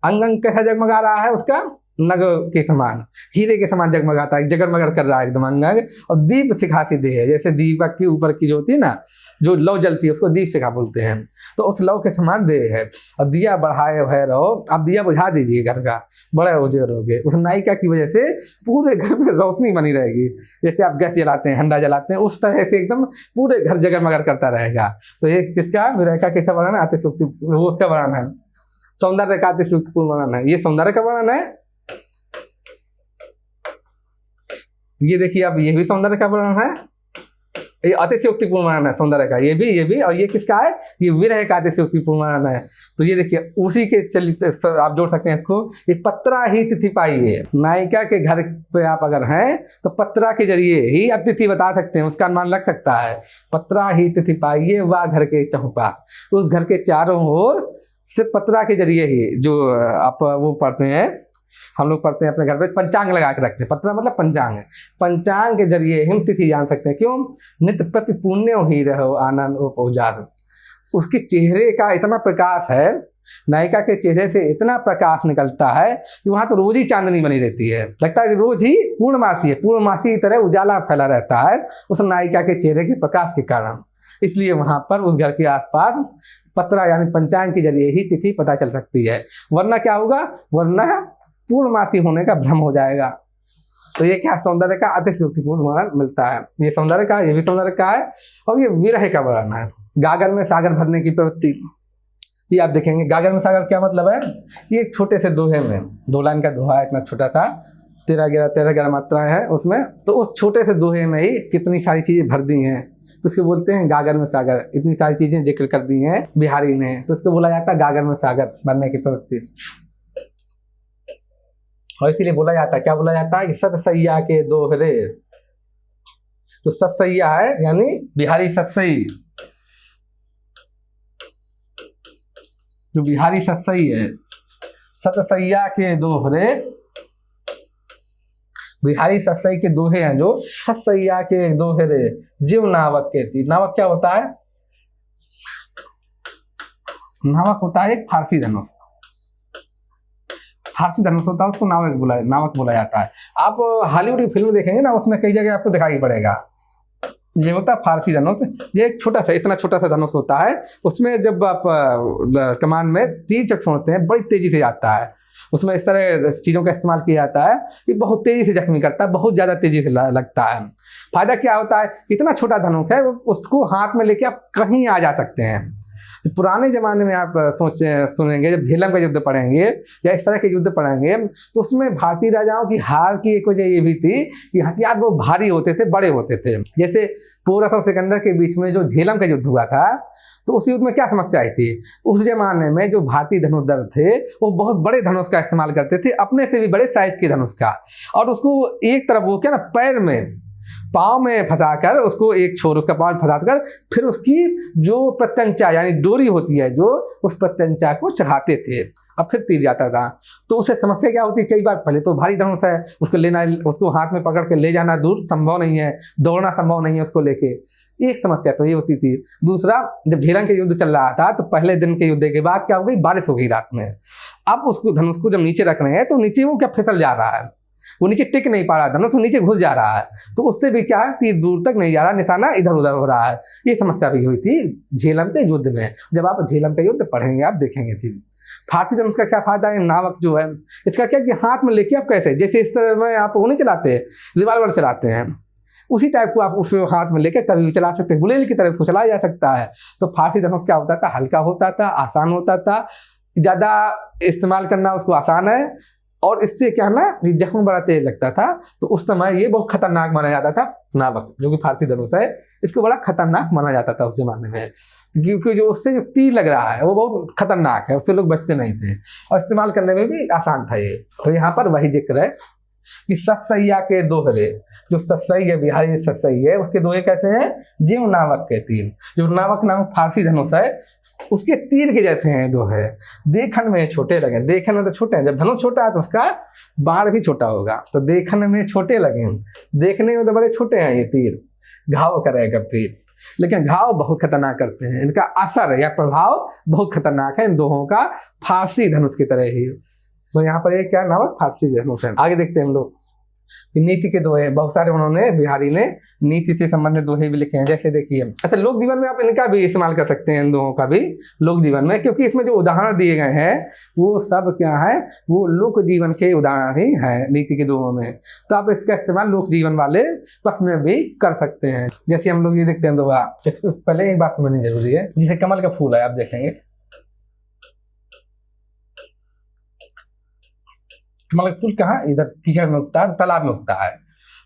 अंग अंग कैसा जगमगा रहा है, उसका नग के समान, हीरे के समान जगमगाता है, जगमगर कर रहा है एकदम अंग अंग। और दीप शिखा सीधे है, जैसे दीपक की ऊपर की जो होती है ना, जो लौ जलती है उसको दीप शिखा बोलते हैं। तो उस लौ के समान दे है। और दिया बढ़ाए भय रहो, आप दिया बुझा दीजिए घर का, बड़े उजेर हो गए। उस नायिका की वजह से पूरे घर में रोशनी बनी रहेगी। जैसे आप गैस जलाते हैं, हंडा जलाते हैं, उस तरह से एकदम पूरे घर जगमगर करता रहेगा। तो ये किसका, विरह का कैसा वर्णन है? अतिशयोक्ति, वो उसका वर्णन है। सौंदर्य का अतिशयोक्तिपूर्ण वर्णन है, ये सौंदर्य का वर्णन है। ये देखिए अब, ये भी सौंदर्य का वर्णन है, ये अतिशयोक्तिपूर्ण वर्णन है सौंदर्य का, ये भी। और ये किसका है? ये विरह का अतिशयोक्तिपूर्ण वर्णन है। तो ये देखिए उसी के चलित आप जोड़ सकते हैं इसको। ये पत्रा ही तिथि पाइये, नायिका के घर पे आप अगर हैं तो पत्रा के जरिए ही आप तिथि बता सकते हैं, उसका अनुमान लग सकता है। पत्रा ही तिथि पाइये वा घर के चहुपास, उस घर के चारों ओर सिर्फ पत्रा के जरिए ही, जो आप वो पढ़ते हैं, हम लोग पढ़ते हैं अपने घर पे, पंचांग लगा के रखते हैं, पत्रा मतलब पंचांग है, पंचांग के जरिए हम तिथि जान सकते हैं। क्यों? नित्य प्रति पुण्य ही रहो आनंद उपौजार। उसके चेहरे का इतना प्रकाश है, नायिका के चेहरे से इतना प्रकाश निकलता है कि वहाँ तो रोज ही चांदनी बनी रहती है, लगता है कि रोज ही पूर्णमासी है, पूर्णमासी की तरह उजाला फैला रहता है उस नायिका के चेहरे के प्रकाश के कारण। इसलिए वहाँ पर उस घर के आसपास पत्रा यानी पंचांग के जरिए ही तिथि पता चल सकती है, वरना क्या होगा, वरना पूर्णमासी होने का भ्रम हो जाएगा। तो ये क्या, सौंदर्य का अतिशयोक्तिपूर्ण वर्णन मिलता है। ये सौंदर्य का, ये भी सौंदर्य का है, और ये विरह का वर्णन है। गागर में सागर भरने की प्रवृत्ति, ये आप देखेंगे। गागर में सागर क्या मतलब है? ये एक छोटे से दोहे में, 2 लाइन का दोहा है, इतना छोटा सा, 13-11 मात्राएं हैं उसमें। तो उस छोटे से दोहे में ही कितनी सारी चीजें भर दी हैं, तो उसको बोलते हैं गागर में सागर। इतनी सारी चीजें जिक्र कर दी हैं बिहारी ने, तो उसको बोला जाता है गागर में सागर भरने की प्रवृत्ति। और इसीलिए बोला जाता है, क्या बोला जाता है कि सतसैया के दोहरे। तो सतसैया है यानी बिहारी सतसई, जो बिहारी सतसई है, सतसैया के दोहरे, बिहारी सतसई के दोहे हैं जो, सतसैया के दोहरे जीव नावक के तीर। नावक क्या होता है? नावक होता है एक फारसी धनुष, फारसी धनुष होता है, उसको नावक बोला जाता है। आप हॉलीवुड की फिल्म देखेंगे ना, उसमें कई जगह आपको दिखाई पड़ेगा। ये होता है फारसी धनुष। ये एक छोटा सा, इतना छोटा सा धनुष होता है, उसमें जब आप कमान में तीर जब छोड़ते हैं बड़ी तेजी से आता है, उसमें इस तरह चीज़ों का इस्तेमाल किया जाता है कि बहुत तेजी से जख्मी करता है, बहुत ज़्यादा तेजी से लगता है। फायदा क्या होता है? इतना छोटा धनुष है, उसको हाथ में लेके आप कहीं आ जा सकते हैं। तो पुराने ज़माने में आप सुनेंगे, जब झेलम का युद्ध पढ़ेंगे या इस तरह के युद्ध पढ़ेंगे, तो उसमें भारतीय राजाओं की हार की एक वजह ये भी थी कि हथियार वो भारी होते थे, बड़े होते थे। जैसे पोरस और सिकंदर के बीच में जो झेलम का युद्ध हुआ था, तो उस युद्ध में क्या समस्या आई थी? उस जमाने में जो भारतीय धनुर्धर थे वो बहुत बड़े धनुष का इस्तेमाल करते थे, अपने से भी बड़े साइज के धनुष का, और उसको एक तरफ वो क्या ना पैर में, पाँव में फंसाकर, उसको एक छोर उसका पाँव में फंसाकर फिर उसकी जो प्रत्यंचा यानी डोरी होती है, जो उस प्रत्यंचा को चढ़ाते थे, अब फिर तीर जाता था। तो उससे समस्या क्या होती है? कई बार पहले तो भारी धनुष है, उसको लेना, उसको हाथ में पकड़ के ले जाना दूर संभव नहीं है, दौड़ना संभव नहीं है उसको लेके, एक समस्या तो ये होती थी। दूसरा, जब झेलम के युद्ध चल रहा था तो पहले दिन के युद्ध के बाद क्या हो गई? बारिश हो गई रात में। अब उसको धनुष को जब नीचे रख रहे हैं तो नीचे वो क्या फिसल जा रहा है, वो नीचे टिक नहीं पा रहा, धनुष नीचे घुस जा रहा है, तो उससे भी क्या तीर दूर तक नहीं जा रहा, निशाना इधर उधर हो रहा है। ये समस्या भी हुई थी झेलम के युद्ध में। जब आप झेलम का युद्ध पढ़ेंगे आप देखेंगे थी। फारसी धनुष का क्या फायदा है? नावक जो है इसका क्या कि हाथ में लेके आप कैसे, जैसे इस तरह में आप वो नहीं चलाते, रिवॉल्वर चलाते हैं, उसी टाइप को आप उस हाथ में लेकर कभी भी चला सकते हैं, गुलेल की तरह उसको चलाया जा सकता है। तो फारसी धनुष क्या होता था? हल्का होता था, आसान होता था, ज़्यादा इस्तेमाल करना उसको आसान है, और इससे क्या ना जख्म बड़ा तेज लगता था। तो उस समय ये बहुत खतरनाक माना जाता था नावक, जो कि फारसी धनुष है, इसको बड़ा खतरनाक माना जाता था उस जमाने में, क्योंकि जो उससे जो तीर लग रहा है वो बहुत खतरनाक है, उससे लोग बचते नहीं थे, और इस्तेमाल करने में भी आसान था ये। तो यहाँ पर वही जिक्र है कि सतसैया के दोहरे, जो सतसई है, बिहारी सतसई है, उसके दोहे कैसे हैं? जीव नावक के तीर। जो नावक नामक फारसी धनुष है उसके तीर के जैसे हैं दोहे, देखन में छोटे लगे। देखन में तो छोटे हैं, जब धनुष छोटा है तो उसका बाण भी छोटा होगा, तो देखन में छोटे लगे, देखने में तो बड़े छोटे हैं ये तीर, घाव करेगा तीर, लेकिन घाव बहुत खतरनाक करते हैं, इनका असर या प्रभाव बहुत खतरनाक है इन दोहों का, फारसी धनुष की तरह ही। तो यहाँ पर एक क्या नावक फारसी धनुष है। आगे देखते हैं हम लोग नीति के दोहे, बहुत सारे उन्होंने बिहारी ने नीति से संबंधित दोहे भी लिखे हैं। जैसे देखिए, अच्छा लोक जीवन में आप इनका भी इस्तेमाल कर सकते हैं, इन दोहों का भी लोक जीवन में, क्योंकि इसमें जो उदाहरण दिए गए हैं वो सब क्या है? वो लोक जीवन के उदाहरण ही हैं नीति के दोहों में। तो आप इसका इस्तेमाल लोक जीवन वाले प्रश्न में भी कर सकते हैं। जैसे हम लोग ये देखते हैं दोहा, इसको पहले एक बात समझनी जरूरी है। जैसे कमल का फूल है, आप देखेंगे कमल का फूल कहाँ? इधर कीचड़ में उगता है, तालाब में उगता है।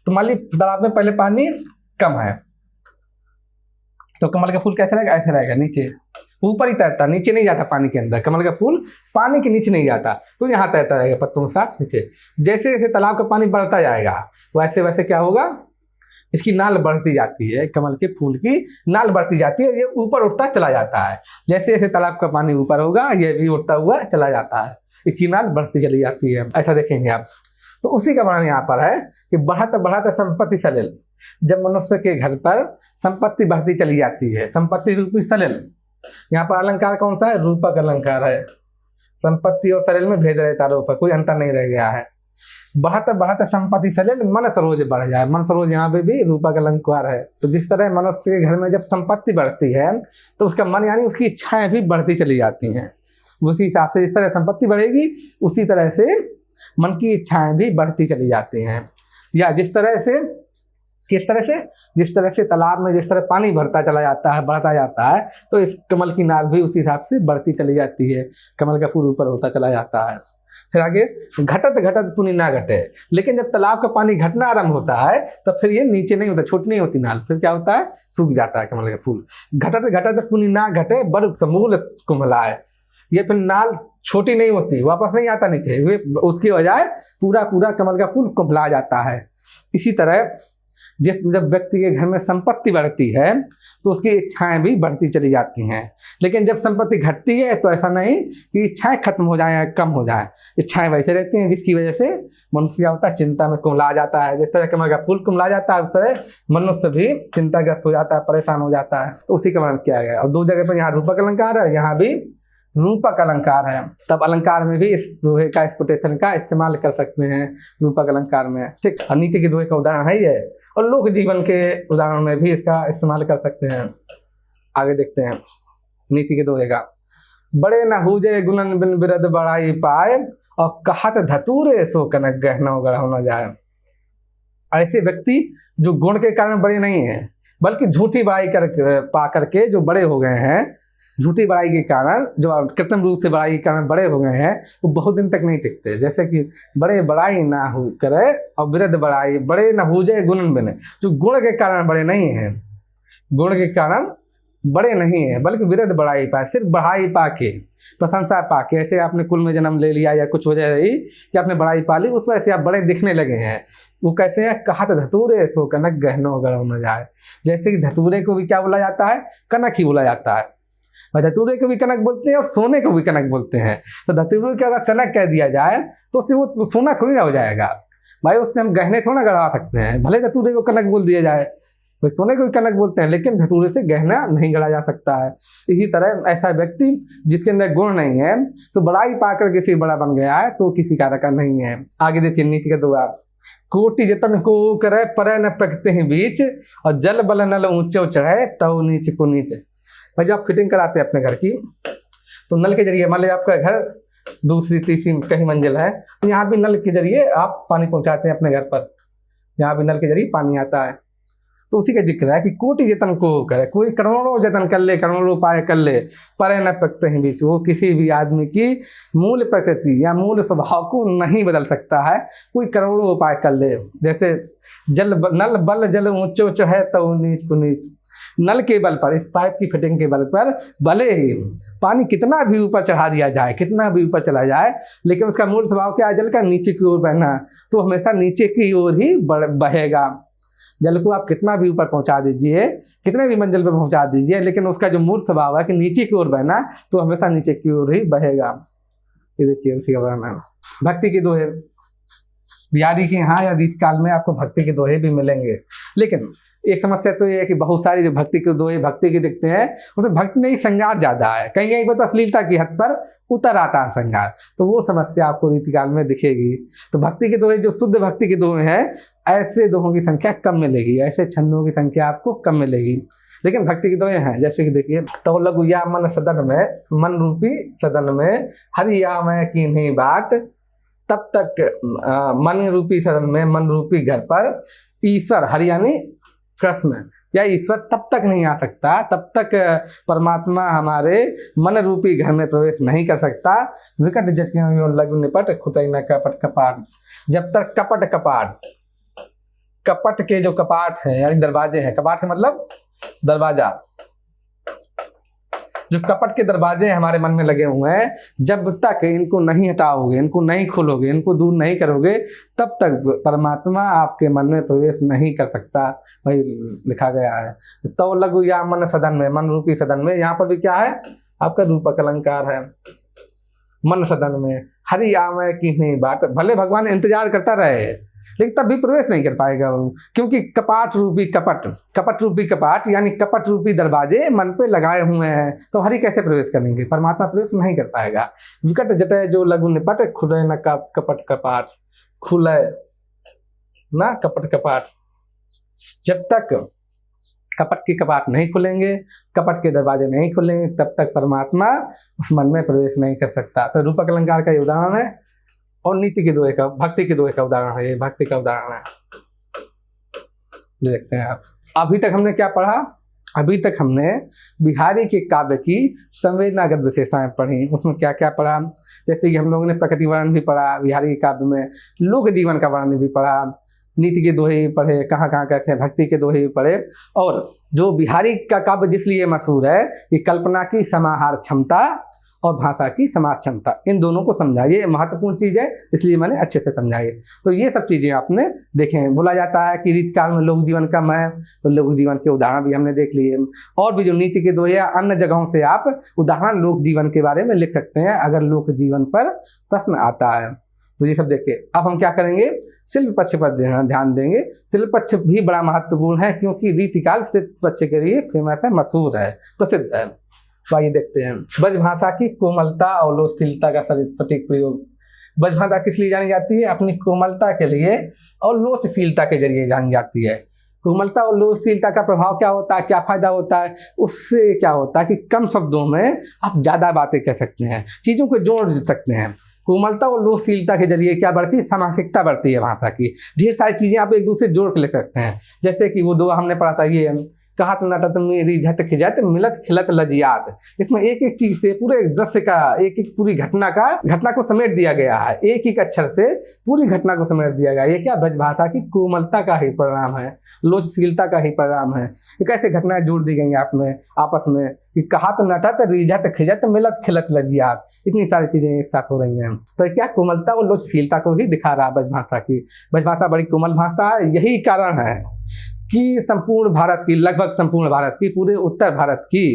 तो मान ली तालाब में पहले पानी कम है, तो कमल का फूल कैसे रहेगा? ऐसे रहेगा, नीचे ऊपर ही तैरता, नीचे नहीं जाता पानी के अंदर। कमल का फूल पानी के नीचे नहीं जाता, तो यहाँ तैरता रहेगा पत्तों के साथ नीचे। जैसे जैसे तालाब का पानी बढ़ता जाएगा वैसे वैसे क्या होगा? इसकी नाल बढ़ती जाती है, कमल के फूल की नाल बढ़ती जाती है, ये ऊपर उठता चला जाता है। जैसे जैसे तालाब का पानी ऊपर होगा ये भी उठता हुआ चला जाता है, इसकी नाल बढ़ती चली जाती है। ऐसा देखेंगे आप। तो उसी का वर्णन यहाँ पर है कि बढ़त बढ़त संपत्ति सलिल, जब मनुष्य के घर पर संपत्ति बढ़ती चली जाती है, संपत्ति रूपी सलिल। यहाँ पर अलंकार कौन सा है? रूपक अलंकार है। संपत्ति और सलिल में भेद रहता है, ऊपर कोई अंतर नहीं रह गया है। बढ़त बढ़त संपत्ति सलिल, मन सरोज बढ़ जाए। मन सरोज यहाँ पे भी रूपक अलंकार है। तो जिस तरह मनुष्य के घर में जब संपत्ति बढ़ती है तो उसका मन यानी उसकी इच्छाएं भी बढ़ती चली जाती हैं। उसी हिसाब से जिस तरह संपत्ति बढ़ेगी उसी तरह से मन की इच्छाएं भी बढ़ती चली जाती हैं। या जिस तरह से, किस तरह से? जिस तरह से तालाब में जिस तरह पानी भरता चला जाता है, बढ़ता जाता है, तो इस कमल की नाल भी उसी हिसाब से बढ़ती चली जाती है, कमल का फूल ऊपर होता चला जाता है। फिर आगे, घटत घटत पुनि ना घटे। लेकिन जब तालाब का पानी घटना आरंभ होता है तो फिर ये नीचे नहीं होता, छोटी नहीं होती नाल, फिर क्या होता है? सूख जाता है कमल का फूल। घटत घटत पुनि ना घटे बड़ समूल कुम्हलाए। ये फिर नाल छोटी नहीं होती, वापस नहीं आता नीचे, वे उसकी बजाय पूरा पूरा कमल का फूल कुम्हला जाता है। इसी तरह जब व्यक्ति के घर में संपत्ति बढ़ती है तो उसकी इच्छाएं भी बढ़ती चली जाती हैं। लेकिन जब संपत्ति घटती है तो ऐसा नहीं कि इच्छाएं खत्म हो जाएं या कम हो जाएं, इच्छाएं वैसे रहती हैं, जिसकी वजह से मनुष्य क्या होता है, चिंता में कुमला जाता है। जिस तरह कमल का फूल कुमला जाता है उस तरह मनुष्य भी चिंताग्रस्त हो जाता है, परेशान हो जाता है। तो उसी का वर्णन किया गया। और दो जगह पर यहाँ रूपक अलंकार है, यहाँ भी रूपक अलंकार है। तब अलंकार में भी इस दोहे का, इस कोटेशन का इस्तेमाल कर सकते हैं रूपक अलंकार में, ठीक। और नीति के दोहे का उदाहरण है ये, और लोक जीवन के उदाहरण में भी इसका इस्तेमाल कर सकते हैं। आगे देखते हैं नीति के दोहे का। बड़े न हुजे गुणन बिन बिरद बड़ाई पाए, और कहत धतूरे सो कनक गहना गढ़ न जाए। ऐसे व्यक्ति जो गुण के कारण बड़े नहीं हैं, बल्कि झूठी बड़ाई पा करके जो बड़े हो गए हैं, झूठी बड़ाई के कारण, जो कृत्रिम रूप से बड़ाई के कारण बड़े हो गए हैं, वो बहुत दिन तक नहीं टिकते। जैसे कि बड़े बड़ाई ना हो करे और बिरद बड़ाई, बड़े न हो जाए गुणन बने, जो गुण के कारण बड़े नहीं हैं, गुण के कारण बड़े नहीं हैं, बल्कि बिरद बड़ाई पाए, सिर्फ बढ़ाई पा के, प्रशंसा पा के। ऐसे आपने कुल में जन्म ले लिया या कुछ वजह रही कि आपने बड़ाई पा ली, उस वजह से आप बड़े दिखने लगे हैं। वो कैसे है, कहत धतूरे सो कनक गहनो गढ़ न जाए। जैसे कि धतूरे को भी क्या बोला जाता है, कनक ही बोला जाता है। भाई धतूरे को भी कनक बोलते हैं और सोने को भी कनक बोलते हैं। तो धतूरे को अगर कनक कह दिया जाए तो उससे वो सोना थोड़ी ना हो जाएगा भाई, उससे हम गहने थोड़ा ना गढ़वा सकते हैं। भले धतूरे को कनक बोल दिया जाए, भाई सोने को भी कनक बोलते हैं, लेकिन धतूरे से गहना नहीं गढ़ा जा सकता है। इसी तरह ऐसा व्यक्ति जिसके अंदर गुण नहीं है, तो बड़ाई पाकर किसी बड़ा बन गया है, तो किसी कार्य का नहीं है। आगे देखिए नीति का दोहा। कोटि जतन को करे परे न पकते हैं बीच, और जल बल नल ऊंचे चढ़े तव नीचे को नीचे। भाई जब आप फिटिंग कराते हैं अपने घर की, तो नल के जरिए, मान लीजिए आपका घर दूसरी तीसरी कहीं मंजिल है, तो यहाँ भी नल के जरिए आप पानी पहुँचाते हैं अपने घर पर, यहाँ भी नल के जरिए पानी आता है। तो उसी का जिक्र है कि कोटि जतन को करे, कोई करोड़ों जतन कर ले, करोड़ों उपाय कर ले, परे न पकते हैं बीच। वो किसी भी आदमी की मूल प्रकृति या मूल स्वभाव को नहीं बदल सकता है, कोई करोड़ों उपाय कर ले। जैसे नल बल जल ऊंचो चढ़े तो नीच को नीच। नल के बल पर, इस पाइप की फिटिंग के बल पर भले ही पानी कितना भी ऊपर चढ़ा दिया जाए, कितना भी ऊपर चला जाए, लेकिन उसका मूल स्वभाव क्या है, जल का नीचे की ओर बहना, तो हमेशा नीचे की ओर ही बहेगा। जल को आप कितना भी ऊपर पहुंचा दीजिए, कितने भी मंजिल पर पहुंचा दीजिए, लेकिन उसका जो मूल स्वभाव है कि नीचे की ओर बहना, तो हमेशा नीचे की ओर ही बहेगा। ये देखिए उसी का वर्णन। भक्ति के दोहे, बिहारी के यहाँ या रीत काल में आपको भक्ति के दोहे भी मिलेंगे। लेकिन एक समस्या तो ये है कि बहुत सारी जो भक्ति के दोहे भक्ति के दिखते हैं, उसमें भक्ति नहीं श्रृंगार ज्यादा है, कहीं कहीं पर तो अश्लीलता की हद पर उतर आता है श्रृंगार, तो वो समस्या आपको रीतिकाल में दिखेगी। तो भक्ति के दोहे, जो शुद्ध भक्ति के दोहे हैं, ऐसे दोहों की संख्या कम मिलेगी, ऐसे छंदों की संख्या आपको कम मिलेगी। लेकिन भक्ति के दोहे हैं, जैसे कि देखिए, तो लगु या मन सदन में, मन रूपी सदन में, हरि या मैं की नहीं बाट, तब तक मन रूपी सदन में, मन रूपी घर पर ईश्वर, हरि यानी कृष्ण या ईश्वर तब तक नहीं आ सकता, तब तक परमात्मा हमारे मन रूपी घर में प्रवेश नहीं कर सकता। विकट जचके लघु निपट खुतई न कपट कपाट। जब तक कपट कपाट, कपट के जो कपाट है यानी दरवाजे हैं, कपाट का मतलब दरवाजा, जो कपट के दरवाजे हमारे मन में लगे हुए हैं, जब तक इनको नहीं हटाओगे, इनको नहीं खोलोगे, इनको दूर नहीं करोगे, तब तक परमात्मा आपके मन में प्रवेश नहीं कर सकता। भाई लिखा गया है तो लगु या मन सदन में, मन रूपी सदन में, यहाँ पर भी क्या है, आपका रूपक अलंकार है। मन सदन में, हरि आमय की नहीं बाट, भले भगवान इंतजार करता रहे, लेकिन तब भी प्रवेश नहीं कर पाएगा वो, क्योंकि कपाट रूपी कपट, कपट रूपी कपाट यानी कपट रूपी दरवाजे मन पे लगाए हुए हैं, तो हरि कैसे प्रवेश करेंगे, परमात्मा प्रवेश नहीं कर पाएगा। विकट जटे जो लघु निपट, खुले न कपट कपाट, खुले ना कपट कपाट। जब तक कपट के कपाट नहीं खुलेंगे, कपट के दरवाजे नहीं खुलेंगे, तब तक परमात्मा उस मन में प्रवेश नहीं कर सकता। तो रूपक अलंकार का उदाहरण है, और नीति के दोहे का, भक्ति के दोहे का उदाहरण है, ये भक्ति का उदाहरण है। देखते हैं आप, अभी तक हमने क्या पढ़ा, अभी तक हमने बिहारी के काव्य की संवेदनागत विशेषताएं पढ़ी। उसमें क्या क्या पढ़ा, जैसे कि हम लोगों ने प्रकृति वर्णन भी पढ़ा, बिहारी के काव्य में लोक जीवन का वर्णन भी पढ़ा, नीति के दोहे भी पढ़े, कहाँ कहाँ कैसे हैं, भक्ति के दोहे भी पढ़े। और जो बिहारी का काव्य जिसलिए मशहूर है कि कल्पना की समाहार क्षमता और भाषा की समाज क्षमता, इन दोनों को समझाइए। ये महत्वपूर्ण चीज़ है, इसलिए मैंने अच्छे से समझाई। तो ये सब चीज़ें आपने देखें। बोला जाता है कि रीतिकाल में लोक जीवन कम है, तो लोक जीवन के उदाहरण भी हमने देख लिए। और भी जो नीति के दोहे या अन्य जगहों से आप उदाहरण लोक जीवन के बारे में लिख सकते हैं अगर लोक जीवन पर प्रश्न आता है। तो ये सब देखिए। अब हम क्या करेंगे, शिल्प पक्ष पर ध्यान देंगे। शिल्प पक्ष भी बड़ा महत्वपूर्ण है क्योंकि रीतिकाल शिल्प पक्ष के लिए फेमस है, मशहूर है, प्रसिद्ध है। तो आइए देखते हैं। ब्रजभाषा की कोमलता और लोकशीलता का सटीक प्रयोग। ब्रजभाषा किस लिए जानी जाती है? अपनी कोमलता के लिए और लोचशीलता के जरिए जानी जाती है। कोमलता और लोचशीलता का प्रभाव क्या होता है, क्या फायदा होता है? उससे क्या होता है कि कम शब्दों में आप ज़्यादा बातें कह सकते हैं, चीज़ों को जोड़ सकते हैं। कोमलता और लोकशीलता के जरिए क्या बढ़ती है? समासिकता बढ़ती है भाषा की। ढेर सारी चीज़ें आप एक दूसरे से जोड़ के ले सकते हैं। जैसे कि वो दो हमने पढ़ा था, ये कहत नटत मेरी झट खिजत मिलत खिलत लजियात। इसमें एक एक चीज से पूरे दृश्य का, एक एक पूरी घटना को समेट दिया गया है। एक एक अक्षर से पूरी घटना को समेट दिया गया। ये क्या? ब्रजभाषा की कोमलता का ही परिणाम है, लोचशीलता का ही परिणाम है। ये कैसे घटनाएं जोड़ दी गई आपस में कि कहत नटत रिझत खिजत मिलत खिलत लजियात। इतनी सारी चीजें एक साथ हो रही हैं। तो क्या? कोमलता और लोचशीलता को ही दिखा रहा है ब्रजभाषा की। ब्रजभाषा बड़ी कोमल भाषा है। यही कारण है कि संपूर्ण भारत की, लगभग संपूर्ण भारत की, पूरे उत्तर भारत की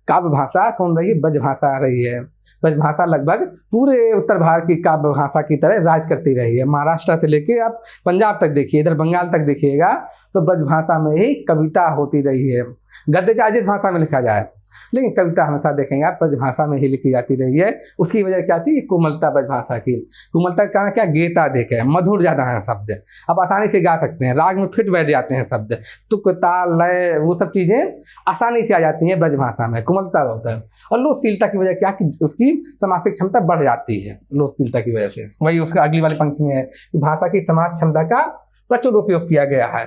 काव्य भाषा कौन रही? ब्रजभाषा रही है। ब्रजभाषा लगभग पूरे उत्तर भारत की काव्य भाषा की तरह राज करती रही है। महाराष्ट्र से लेके आप पंजाब तक देखिए, इधर बंगाल तक देखिएगा तो ब्रजभाषा में ही कविता होती रही है। गद्य चाहे जिस भाषा में लिखा जाए, लेकिन कविता हमेशा देखेंगे आप ब्रजभाषा में ही लिखी जाती रही है। उसकी वजह क्या थी? कोमलता ब्रजभाषा की। कोमलता के कारण क्या? गेता देखे, मधुर ज़्यादा है शब्द, आप आसानी से गा सकते हैं, राग में फिट बैठ जाते हैं शब्द, तुक ताल लय वो सब चीज़ें आसानी से आ जाती हैं ब्रजभाषा में। कोमलता होता है। और लोकशीलता की वजह क्या? कि उसकी समासिक क्षमता बढ़ जाती है लोकशीलता की वजह से। वही उसका अगली वाली पंक्ति में है कि भाषा की समाज क्षमता का प्रचुर उपयोग किया गया है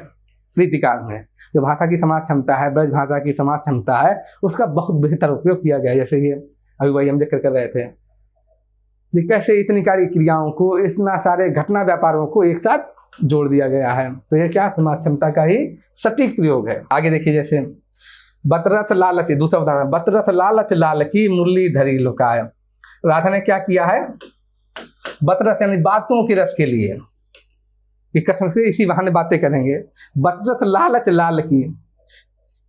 रीतिकाल में। जो भाषा की समाज क्षमता है, ब्रज भाषा की समाज क्षमता है, उसका बहुत बेहतर उपयोग किया गया है। जैसे ये अभी वही हम जिक्र कर रहे थे कि कैसे इतनी सारी क्रियाओं को, इतना सारे घटना व्यापारों को एक साथ जोड़ दिया गया है। तो ये क्या? समाज क्षमता का ही सटीक प्रयोग है। आगे देखिए, जैसे बतरस लालच, दूसरा उदाहरण, बतरस लालच लाल की मुरली धरी लुकाय। राधा ने क्या किया है? बतरस यानी बातों के रस के लिए, कि कृष्ण से इसी बहाने बातें करेंगे। बतरस लालच लाल की,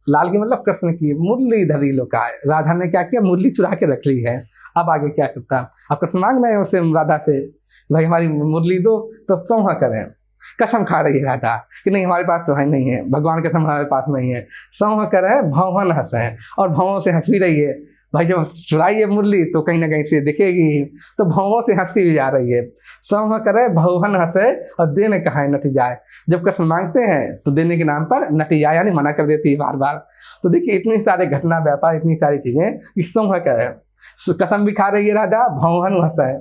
लाल की मतलब कृष्ण की, मुरली धरी लुकाय। राधा ने क्या किया? मुरली चुरा के रख ली है। अब आगे क्या करता? अब कृष्ण मांग रहे हैं उससे, राधा से, भाई हमारी मुरली दो, तो सौहा करें। कसम खा रही है राधा कि नहीं हमारे पास तो है नहीं है, भगवान कसम हमारे पास नहीं है। सौहा करे भवन हंसे, और भवों से हंस भी रही है। भाई जब चुराई है मुरली तो कहीं ना कहीं से दिखेगी, तो भवों से हंसती भी जा रही है। सौहा करे भवन हंसे और देने कहाँ नटी जाए। जब कृष्ण मांगते हैं तो देने के नाम पर नटी जाए, यानी मना कर देती है बार बार। तो देखिए इतनी सारे घटना व्यापार, इतनी सारी चीजें, इस सौहा करे, कसम भी खा रही है राधा, भवन हंसे,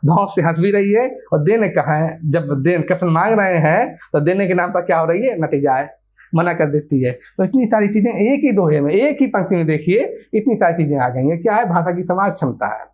भाव से हंस भी रही है, और देने कहाँ है। जब कृष्ण मांग रहे हैं तो देने के नाम पर क्या हो रही है? नटी जाए, मना कर देती है। तो इतनी सारी चीजें एक ही दोहे में, एक ही पंक्ति में देखिए, इतनी सारी चीजें आ गई हैं। क्या है? भाषा की समाज क्षमता है,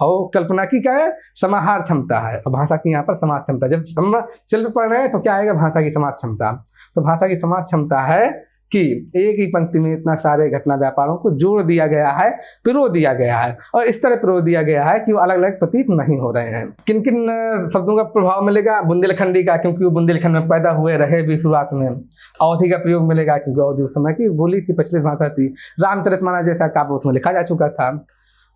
और कल्पना की क्या है? समाहार क्षमता है। और भाषा की यहाँ पर समाज क्षमता। जब हम शिल्प पढ़ रहे हैं तो क्या आएगा? भाषा की समाज क्षमता। तो भाषा की समाज क्षमता है कि एक ही पंक्ति में इतना सारे घटना व्यापारों को जोड़ दिया गया है, पिरो दिया गया है, और इस तरह पिरो दिया गया है कि वो अलग अलग प्रतीत नहीं हो रहे हैं। किन किन शब्दों का प्रभाव मिलेगा? बुंदेलखंडी का, क्योंकि वो बुंदेलखंड में पैदा हुए रहे भी शुरुआत में। अवधि का प्रयोग मिलेगा, क्योंकि अवधि उस समय की बोली थी, प्रचलित भाषा थी। रामचरितमानस जैसा काव्य उसमें लिखा जा चुका था।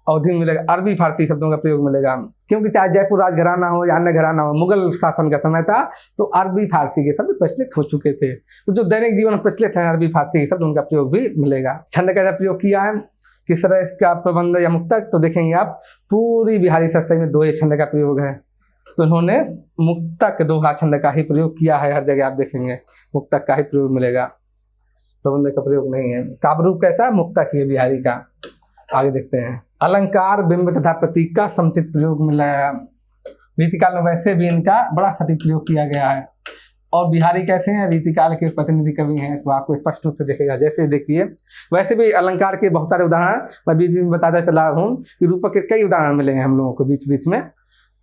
अवधि मिलेगा। अरबी फारसी शब्दों का प्रयोग मिलेगा, क्योंकि चाहे जयपुर राजघराना हो या अन्य घराना हो, मुगल शासन का समय था तो अरबी फारसी के शब्द प्रचलित हो चुके थे। तो जो दैनिक जीवन में प्रचलित है अरबी फारसी के शब्द, उनका प्रयोग भी मिलेगा। छंद का प्रयोग किया है, किस तरह का प्रबंध या मुक्तक, तो देखेंगे आप पूरी बिहारी सत्सई में दोहे छंद का प्रयोग है। तो उन्होंने मुक्तक दोहा छंद का ही प्रयोग किया है। हर जगह आप देखेंगे मुक्तक का ही प्रयोग मिलेगा, प्रबंध का प्रयोग नहीं है। काव्य रूप कैसा? मुक्तक ही बिहारी का। आगे देखते हैं। अलंकार, बिंब तथा प्रतीक का समुचित प्रयोग मिला है। रीतिकाल में वैसे भी इनका बड़ा सटीक प्रयोग किया गया है। और बिहारी कैसे हैं? रीतिकाल के प्रतिनिधि कवि हैं, तो आपको स्पष्ट रूप से दिखेगा। जैसे देखिए, वैसे भी अलंकार के बहुत सारे उदाहरण मैं बीच में बताता चला हूँ कि रूपक के कई उदाहरण मिलेंगे हम लोगों को बीच बीच में,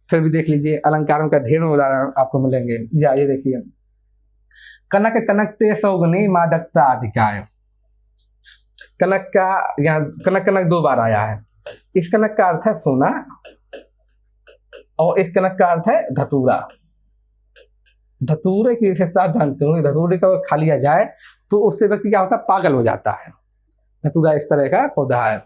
फिर भी देख लीजिए। अलंकारों का ढेरों उदाहरण आपको मिलेंगे। या ये देखिए, कनक कनकते सौगनी मादकता अधिकाय। कनक का यहाँ कनक कनक दो बार आया है। इस कनक का अर्थ है सोना और इस कनक का अर्थ है धतूरा। धतूरे की विशेषता आप जानते होंगे, धतूरे का खा लिया जाए तो उससे व्यक्ति क्या होता है, पागल हो जाता है। धतूरा इस तरह का पौधा है।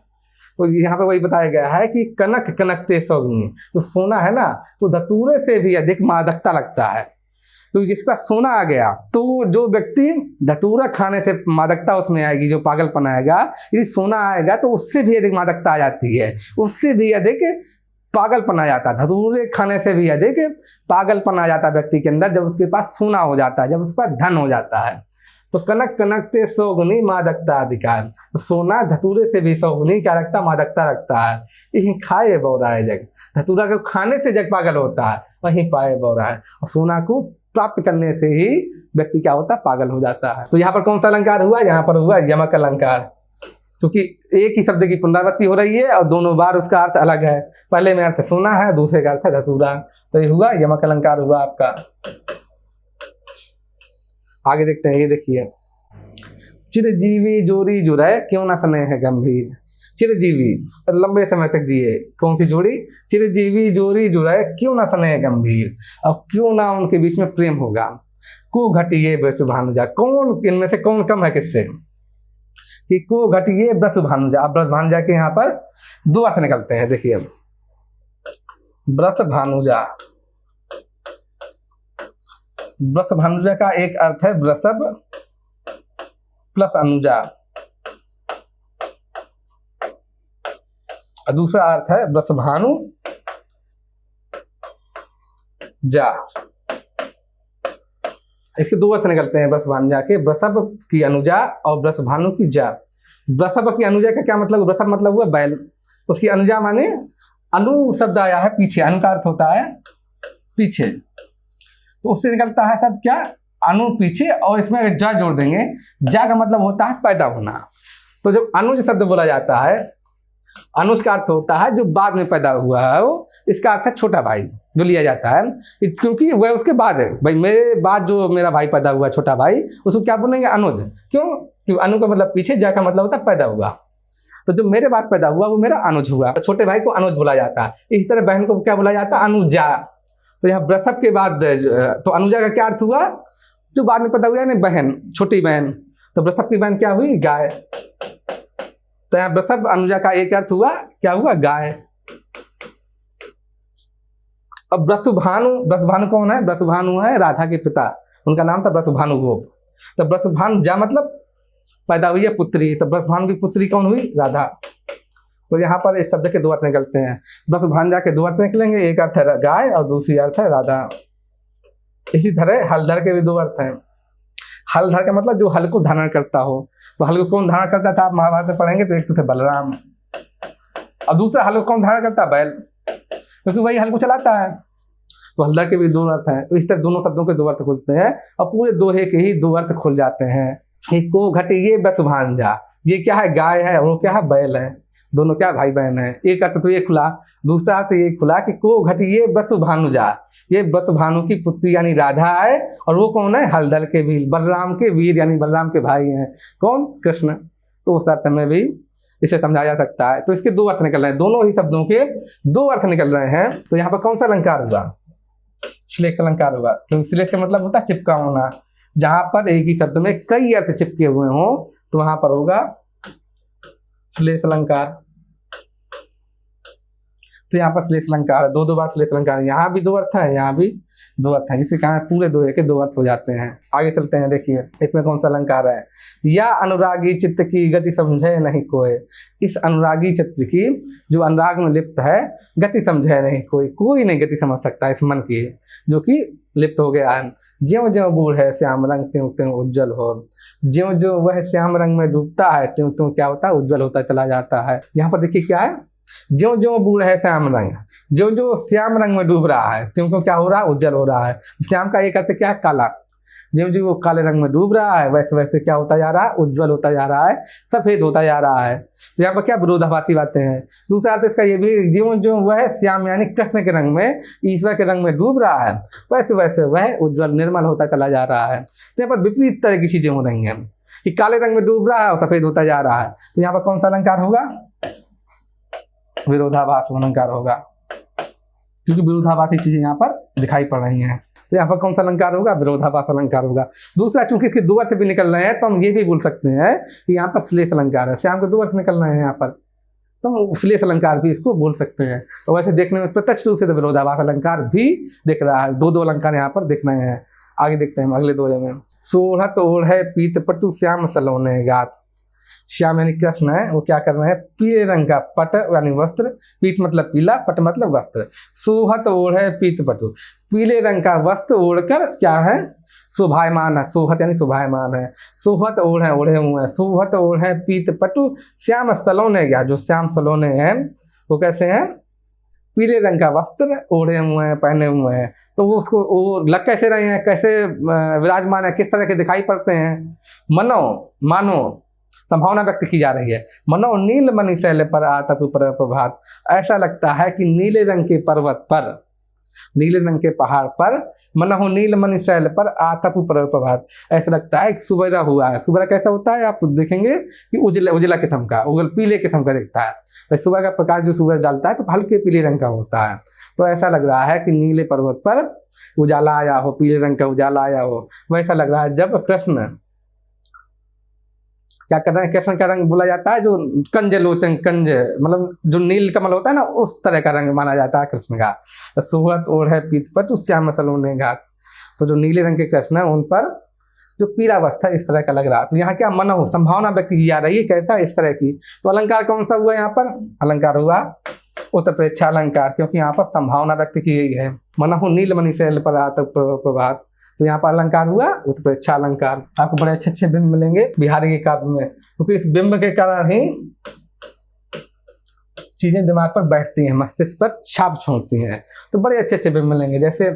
तो यहाँ पे वही बताया गया है कि कनक कनकते सौगनी, तो सोना है ना, तो धतूरे से भी अधिक मादकता लगता है। तो जिसका सोना आ गया तो जो व्यक्ति धतूरा खाने से मादकता उसमें आएगी, जो पागलपन आएगा, यदि सोना आएगा तो उससे भी अधिक मादकता आ जाती है, उससे भी अधिक पागलपन आ जाता है। धतूरे खाने से भी अधिक पागलपन आ जाता है व्यक्ति के अंदर, जब उसके पास सोना हो जाता है, जब उसके पास धन हो जाता है। तो कनक कनकते सौगुनी मादकता अधिकार, तो सोना धतूरे से भी सौगुनी क्या रखता, मादकता रखता है। यही खाए बौराए जग, धतूरा को खाने से जग पागल होता है, वहीं पाए बौराए, और सोना को प्राप्त करने से ही व्यक्ति क्या होता है, पागल हो जाता है। तो यहाँ पर कौन सा अलंकार हुआ, यहाँ पर हुआ यमक अलंकार, क्योंकि एक ही शब्द की पुनरावृत्ति हो रही है और दोनों बार उसका अर्थ अलग है। पहले में अर्थ सोना है, दूसरे का अर्थ है धतूरा। तो ये हुआ यमक अलंकार हुआ आपका। आगे देखते हैं, ये देखिए, चिरजीवी जोड़ी जुड़े क्यों ना स्नेह है गंभीर। चिरजीवी लंबे समय तक जिए, कौन सी जोड़ी, चिरजीवी जोड़ी जुड़े क्यों ना स्नेह गंभीर, अब क्यों ना उनके बीच में प्रेम होगा। को घटिए ब्रसभानुजा, कौन इनमें से कौन कम है किससे, कि को घटिए ब्रसभानुजा। अब ब्रसभानुजा के यहाँ पर दो अर्थ निकलते हैं, देखिए ब्रसभानुजा, ब्रसभानुजा का एक अर्थ है ब्रसभ प्लस अनुजा, और दूसरा अर्थ है ब्रसभानु जा। इसके दो अर्थ निकलते हैं ब्रसभानुजा के, ब्रसभ की अनुजा और ब्रसभानु की जा। ब्रसभ की अनुजा का क्या मतलब, ब्रसभ मतलब हुआ बैल, उसकी अनुजा माने अनु शब्द आया है पीछे, अनु का अर्थ होता है पीछे, तो उससे निकलता है सब क्या, अनु पीछे, और इसमें जा जोड़ देंगे, जा का मतलब होता है पैदा होना। तो जब अनुज शब्द बोला जाता है, अनुज का अर्थ होता है जो बाद में पैदा हुआ है, वो इसका अर्थ है छोटा भाई जो लिया जाता है, क्योंकि वह उसके बाद है। भाई मेरे बाद जो मेरा भाई पैदा हुआ छोटा भाई, उसको क्या बोलेंगे, अनुज। क्यों, क्योंकि अनु का मतलब पीछे, जा का मतलब होता है पैदा हुआ। तो जो मेरे बाद पैदा हुआ वो मेरा अनुज हुआ, तो छोटे भाई को अनुज बोला जाता है। इस तरह बहन को क्या बोला जाता है, अनुजा। तो यहाँ ब्रसभ के बाद तो अनुजा का क्या अर्थ हुआ, जो बाद में पैदा हुआ यानी बहन, छोटी बहन। तो ब्रसभ की बहन क्या हुई, गाय। तो यहाँ ब्रसभ अनुजा का एक अर्थ हुआ, क्या हुआ, गाय। अब ब्रसभानु, ब्रसभानु कौन है, ब्रसभानु है राधा के पिता, उनका नाम था ब्रसभानु गोप। तो ब्रसभानु जा मतलब पैदा हुई है पुत्री, तो ब्रसभानु की पुत्री कौन हुई, राधा। तो यहाँ पर इस शब्द के दो अर्थ निकलते हैं, ब्रसभानुजा के दो अर्थ निकलेंगे, एक अर्थ है गाय और दूसरी अर्थ है राधा। इसी तरह हलधर के भी दो अर्थ हैं। हलधर का मतलब जो हल को धारण करता हो, तो हल को कौन धारण करता था, आप महाभारत में पढ़ेंगे, तो एक तो थे बलराम, और दूसरा हल को कौन धारण करता, बैल, क्योंकि वही हल को चलाता है। तो हलधर के भी दो अर्थ हैं। तो इस तरह दोनों शब्दों के दो अर्थ खुलते हैं और पूरे दोहे के ही दो अर्थ खुल जाते हैं। को घटिए ब्रसभानुजा, ये क्या है, गाय है, वो क्या है, बैल है, दोनों क्या भाई बहन है। एक अर्थ तो ये खुला, दूसरा अर्थ ये खुला कि को घटिए ब्रसभानुजा, ये ब्रसभानु की पुत्री यानी राधा है, और वो कौन है, हलधर के वीर, बलराम के वीर यानी बलराम के भाई हैं, कौन, कृष्ण। तो उस अर्थ में भी इसे समझाया जा सकता है। तो इसके दो अर्थ निकल रहे हैं, दोनों ही शब्दों के दो अर्थ निकल रहे हैं। तो यहाँ पर कौन सा अलंकार हुआ, श्लेष अलंकार हुआ। तो श्लेष का मतलब होता है चिपका होना, जहां पर एक ही शब्द में कई अर्थ चिपके हुए हों, तो वहां पर होगा श्लेष अलंकार। तो यहाँ पर श्लेष अलंकार है, दो बार श्लेष अलंकार, यहाँ भी दो अर्थ है, यहाँ भी दो अर्थ है, जिससे कहा पूरे दोहे के दो अर्थ हो जाते हैं। आगे चलते हैं, देखिए इसमें कौन सा अलंकार है, या अनुरागी चित्त की गति समझे नहीं कोई। इस अनुरागी चित्त की, जो अनुराग में लिप्त है, गति समझे नहीं कोई, कोई नहीं गति समझ सकता इस मन की, जो कि लिप्त हो गया है। ज्यों ज्यों बूढ़ है श्याम रंग, त्यों त्यों उज्जवल हो। ज्यों ज्यों वह श्याम रंग में डूबता है, त्यों त्यों क्या होता है, उज्जवल होता चला जाता है। यहाँ पर देखिए क्या है, ज्यों ज्यों बूढ़ है श्याम रंग, जो जो श्याम रंग में डूब रहा है, क्योंकि क्या हो रहा है, उज्जवल हो रहा है। श्याम का एक अर्थ क्या है, काला। ज्यों ज्यों वो काले रंग में डूब रहा है, वैसे वैसे क्या होता जा रहा है, उज्जवल होता जा रहा है, सफेद होता जा रहा है। तो यहाँ पर क्या विरोधाभासी बातें हैं। दूसरा अर्थ इसका ये भी, ज्यों ज्यों वह श्याम यानी कृष्ण के रंग में, ईश्वर के रंग में डूब रहा है, वैसे वैसे वह उज्जवल निर्मल होता चला जा रहा है। तो यहाँ पर विपरीत तरह की चीजें हो रही हैं, कि काले रंग में डूब रहा है और सफेद होता जा रहा है। तो यहाँ पर कौन सा अलंकार होगा, विरोधाभास अलंकार होगा, क्योंकि विरोधाभासी चीजें यहाँ पर दिखाई पड़ रही हैं। तो यहाँ पर कौन सा अलंकार होगा? विरोधाभास अलंकार होगा। दूसरा, चूंकि इसके दो अर्थ भी निकल रहे हैं तो हम ये भी बोल सकते हैं कि यहाँ पर श्लेष अलंकार है। श्याम के दो अर्थ निकल रहे हैं यहाँ पर, तो हम श्लेष अलंकार भी इसको बोल सकते हैं। और वैसे देखने में प्रत्यक्ष रूप से तो विरोधाभास अलंकार भी दिख रहा है। दो अलंकार यहाँ पर दिख रहे हैं। आगे देखते हैं अगले दो में। सोढ़त ओढ़े पीत पटु श्याम सलोने गात। श्याम यानी कृष्ण है, वो क्या कर रहे हैं? पीले रंग का पट यानी वस्त्र, पीत मतलब पीला, पट मतलब वस्त्र। सोहत ओढ़े पीत पटु, पीले रंग का वस्त्र ओढ़कर क्या है? शोभायमान है। सोहत यानी शोभायमान है। सोहत ओढ़े, ओढ़े हुए हैं। सोहत ओढ़े पीत पटु श्याम सलोने गया। जो श्याम सलोने हैं वो कैसे हैं? पीले रंग का वस्त्र ओढ़े हुए हैं, पहने हुए हैं। तो वो उसको वो लग कैसे रहे हैं, कैसे विराजमान है, किस तरह के दिखाई पड़ते हैं? मानो संभावना व्यक्त की जा रही है। मनो नील मणि शैल पर आतप पर प्रभात। ऐसा लगता है कि नीले रंग के पर्वत पर, नीले रंग के पहाड़ पर, मनो नील मणि शैल पर आतप पर प्रभात। ऐसा लगता है कि सुबेरा हुआ है। सुबेरा कैसा होता है? आप देखेंगे कि उजला किस्म का, उगल पीले किस्म का दिखता है। तो सुबह का प्रकाश जो सूरज डालता है तो हल्के पीले रंग का होता है। तो ऐसा लग रहा है कि नीले पर्वत पर उजाला आया हो, पीले रंग का उजाला आया हो। वैसा लग रहा है जब कृष्ण क्या कर रहे हैं? कृष्ण का रंग बोला जाता है जो कंज लोचन, कंज मतलब जो नील कमल होता है ना, उस तरह का रंग माना जाता है कृष्ण का। तो सोहत ओढ़े पीत पटु श्याम सलोने घात। तो जो नीले रंग के कृष्ण है उन पर जो पीला वस्त्र इस तरह का लग रहा। तो यहाँ क्या मन हो, संभावना व्यक्त की जा रही है, कैसा? इस तरह की। तो अलंकार कौन सा हुआ यहाँ पर? अलंकार हुआ उत्प्रेक्षा अलंकार, क्योंकि यहाँ पर संभावना व्यक्त की गई है। मनहु नील मणि शैल पर आतप प्रभात। तो यहाँ पर अलंकार हुआ उत्प्रेक्षा अलंकार। आपको बड़े अच्छे अच्छे बिंब मिलेंगे बिहारी के काव्य में, क्योंकि इस बिंब के कारण ही चीजें दिमाग पर बैठती हैं, मस्तिष्क पर छाप छोड़ती हैं। तो बड़े अच्छे अच्छे बिंब मिलेंगे। जैसे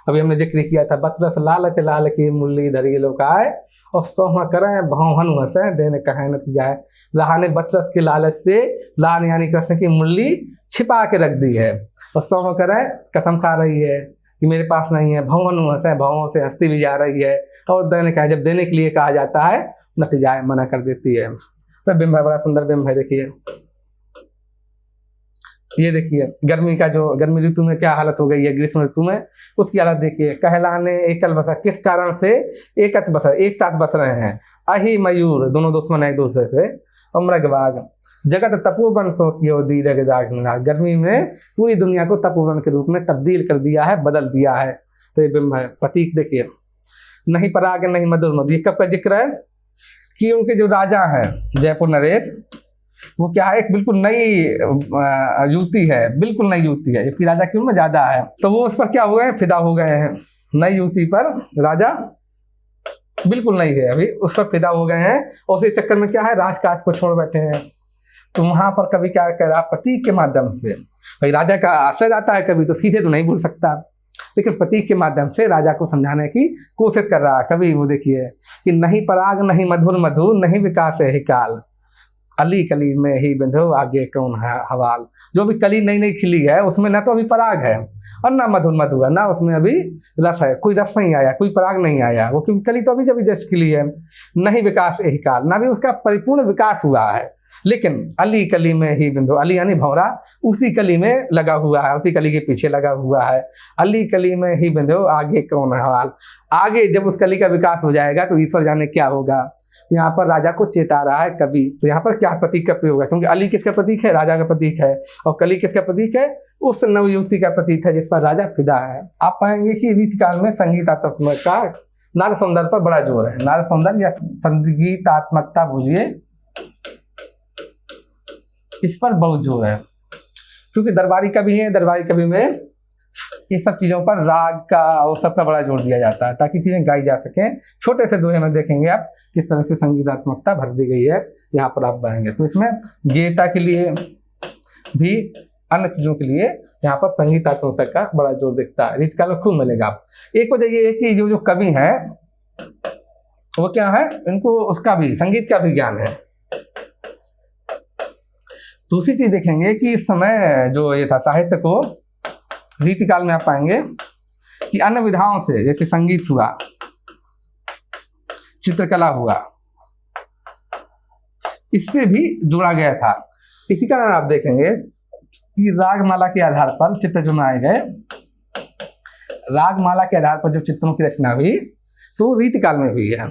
अभी हमने जिक्र किया था, बतरस लालच लाल की मुरली धरी लोकाय और सोह करें भौहन हंसे देने कहे न जाए। राह ने बतरस के लालच से लाल यानी कृष्ण की मुरली छिपा के रख दी है, और सोह करें कसम खा रही है कि मेरे पास नहीं है। भवन हंसे, भावों से हंसती भी जा रही है। और देने का जब देने के लिए कहा जाता है नट जाए, मना कर देती है। तो बिंब है, बड़ा सुंदर बिंब है। देखिए ये देखिए गर्मी का जो गर्मी ऋतु में क्या हालत हो गई है, ग्रीष्म ऋतु में उसकी हालत देखिए। कहलाने एकल बसा, किस कारण से एकत्र बसा, एक साथ बस रहे हैं। अहि मयूर, दोनों दुश्मन है एक दूसरे से। और मृगवाग जगत तपोवन सो कियो दीर्घ दाग। गर्मी में पूरी दुनिया को तपोवन के रूप में तब्दील कर दिया है, बदल दिया है। तो ये बिंब है। प्रतीक देखिए, नहीं पराग नहीं मधुर मधु। ये कब का जिक्र है? कि उनके जो राजा हैं जयपुर नरेश, वो क्या है, एक बिल्कुल नई युवती है, बिल्कुल नई युवती है, जबकि राजा की उम्र ज्यादा है। तो वो उस पर क्या हो गए, फिदा हो गए हैं। नई युवती पर राजा बिल्कुल नहीं है, अभी उस पर फिदा हो गए हैं। और उसी चक्कर में क्या है, राजकाज को छोड़ बैठे हैं। तो वहां पर कभी क्या कह रहा, प्रतीक के माध्यम से, भाई राजा का आश्रय आता है कभी, तो सीधे तो नहीं बोल सकता, लेकिन प्रतीक के माध्यम से राजा को समझाने की कोशिश कर रहा है। कभी वो देखिए कि नहीं पराग नहीं मधुर मधु नहीं विकास है ही काल। अली कली में ही बिंधो आगे कौन है हवाल। जो भी कली नई नई खिली है उसमें ना तो अभी पराग है और ना मधुर मधु है, ना उसमें अभी रस है, कोई रस नहीं आया, कोई पराग नहीं आया। वो क्योंकि कली तो अभी जब जस्ट खिली है। नहीं विकास यही काल, ना भी उसका परिपूर्ण विकास हुआ है। लेकिन अली कली में ही बिंधु, अली यानी भंवरा उसी कली में लगा हुआ है, उसी कली के पीछे लगा हुआ है। अली कली में ही बिंधु आगे कौन है हवाल। आगे जब उस कली का विकास हो जाएगा तो ईश्वर जाने क्या होगा। तो यहाँ पर राजा को चेता रहा है कवि। तो यहाँ पर क्या प्रतीक का प्रयोग है, क्योंकि अली किसका प्रतीक है, राजा का प्रतीक है, और कली किसका प्रतीक है, उस नवयुवती का प्रतीक है जिस पर राजा फिदा है। आप पाएंगे कि रीतिकाल में संगीतात्मकता नाद सौंदर्य पर बड़ा जोर है। नाद सौंदर्य या संगीतात्मकता बोलिए, इस पर बहुत जोर है, क्योंकि दरबारी कवि है। दरबारी कवि में ये सब चीज़ों पर राग का और सबका बड़ा जोर दिया जाता है ताकि चीज़ें गाई जा सकें। छोटे से दोहे में देखेंगे आप किस तरह से संगीतात्मकता भर दी गई है, यहाँ पर आप पाएंगे। तो इसमें गेयता के लिए भी, अन्य चीज़ों के लिए यहाँ पर संगीतात्मकता का बड़ा जोर दिखता है। रीतिकाल में खूब मिलेगा आप। एक वजह ये है कि जो कवि हैं वो क्या है, इनको उसका भी संगीत का भी ज्ञान है। दूसरी चीज़ देखेंगे कि इस समय जो ये था साहित्य को रीतिकाल में आप पाएंगे कि अन्य विधाओं से, जैसे संगीत हुआ, चित्रकला हुआ, इससे भी जोड़ा गया था। इसी कारण आप देखेंगे कि रागमाला के आधार पर चित्र जो बनाए गए, रागमाला के आधार पर जो चित्रों की रचना हुई तो रीतिकाल में हुई है।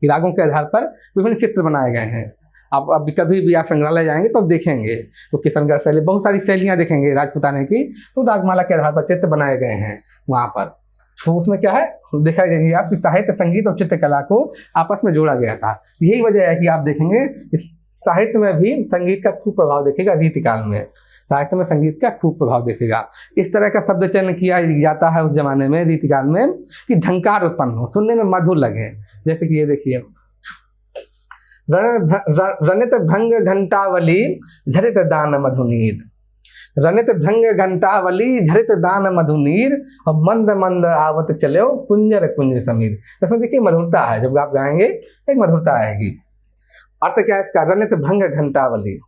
कि रागों के आधार पर विभिन्न चित्र बनाए गए हैं। आप अभी कभी भी आप संग्रहालय जाएंगे तो आप देखेंगे तो किशनगढ़ शैली, बहुत सारी शैलियाँ देखेंगे राजपूताने की, तो रागमाला के आधार पर चित्र बनाए गए हैं वहाँ पर। तो उसमें क्या है, देखा जाएंगे आपकी साहित्य, संगीत और चित्रकला को आपस में जोड़ा गया था। यही वजह है कि आप देखेंगे इस साहित्य में भी संगीत का खूब प्रभाव देखेगा। रीतिकाल में साहित्य में संगीत का खूब प्रभाव देखेगा। इस तरह का शब्द चयन किया जाता है उस जमाने में, रीतिकाल में, कि झंकार उत्पन्न हो, सुनने में मधुर लगे। जैसे कि ये देखिए, रनित भंग घंटावली झरित दान मधुनीर, रनित भंग घंटावली झरित दान मधुनीर, और मंद मंद आवत चलो कुंजर कुंज समीर। इसमें देखिए मधुरता है, जब आप गाएंगे एक मधुरता आएगी। अर्थ क्या है इसका, रनित भंग घंटावली।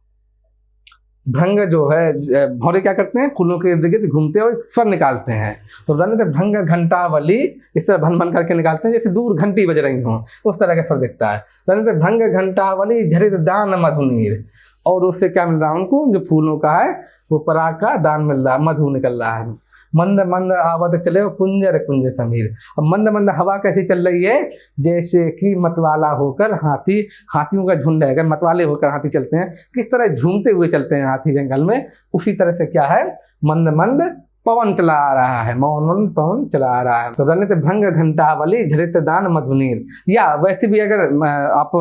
भृंग जो है, भौरे क्या करते हैं, फूलों के इर्द गिर्द घूमते हैं और स्वर निकालते हैं। तो रनित भंग घंटावली इस तरह भन भन करके निकालते हैं, जैसे दूर घंटी बज रही हो, उस तरह का स्वर दिखता है। रनित भंग घंटावली झरित दान मधुनीर, और उससे क्या मिल रहा है उनको, जो फूलों का है वो पराग का दान मिल रहा है, मधु निकल रहा है। मंद मंद आवत चले कुंजर कुंज समीर। अब मंद मंद हवा कैसी चल रही है, जैसे कि मतवाला होकर हाथी, हाथियों का झुंड है, अगर मतवाले होकर हाथी चलते हैं किस तरह झूमते हुए चलते हैं हाथी जंगल में, उसी तरह से क्या है, मंद मंद पवन चला आ रहा है, मौन पवन चला आ रहा है। तो रनित भंग घंटावली झरित दान मधुनीर। या वैसे भी अगर आप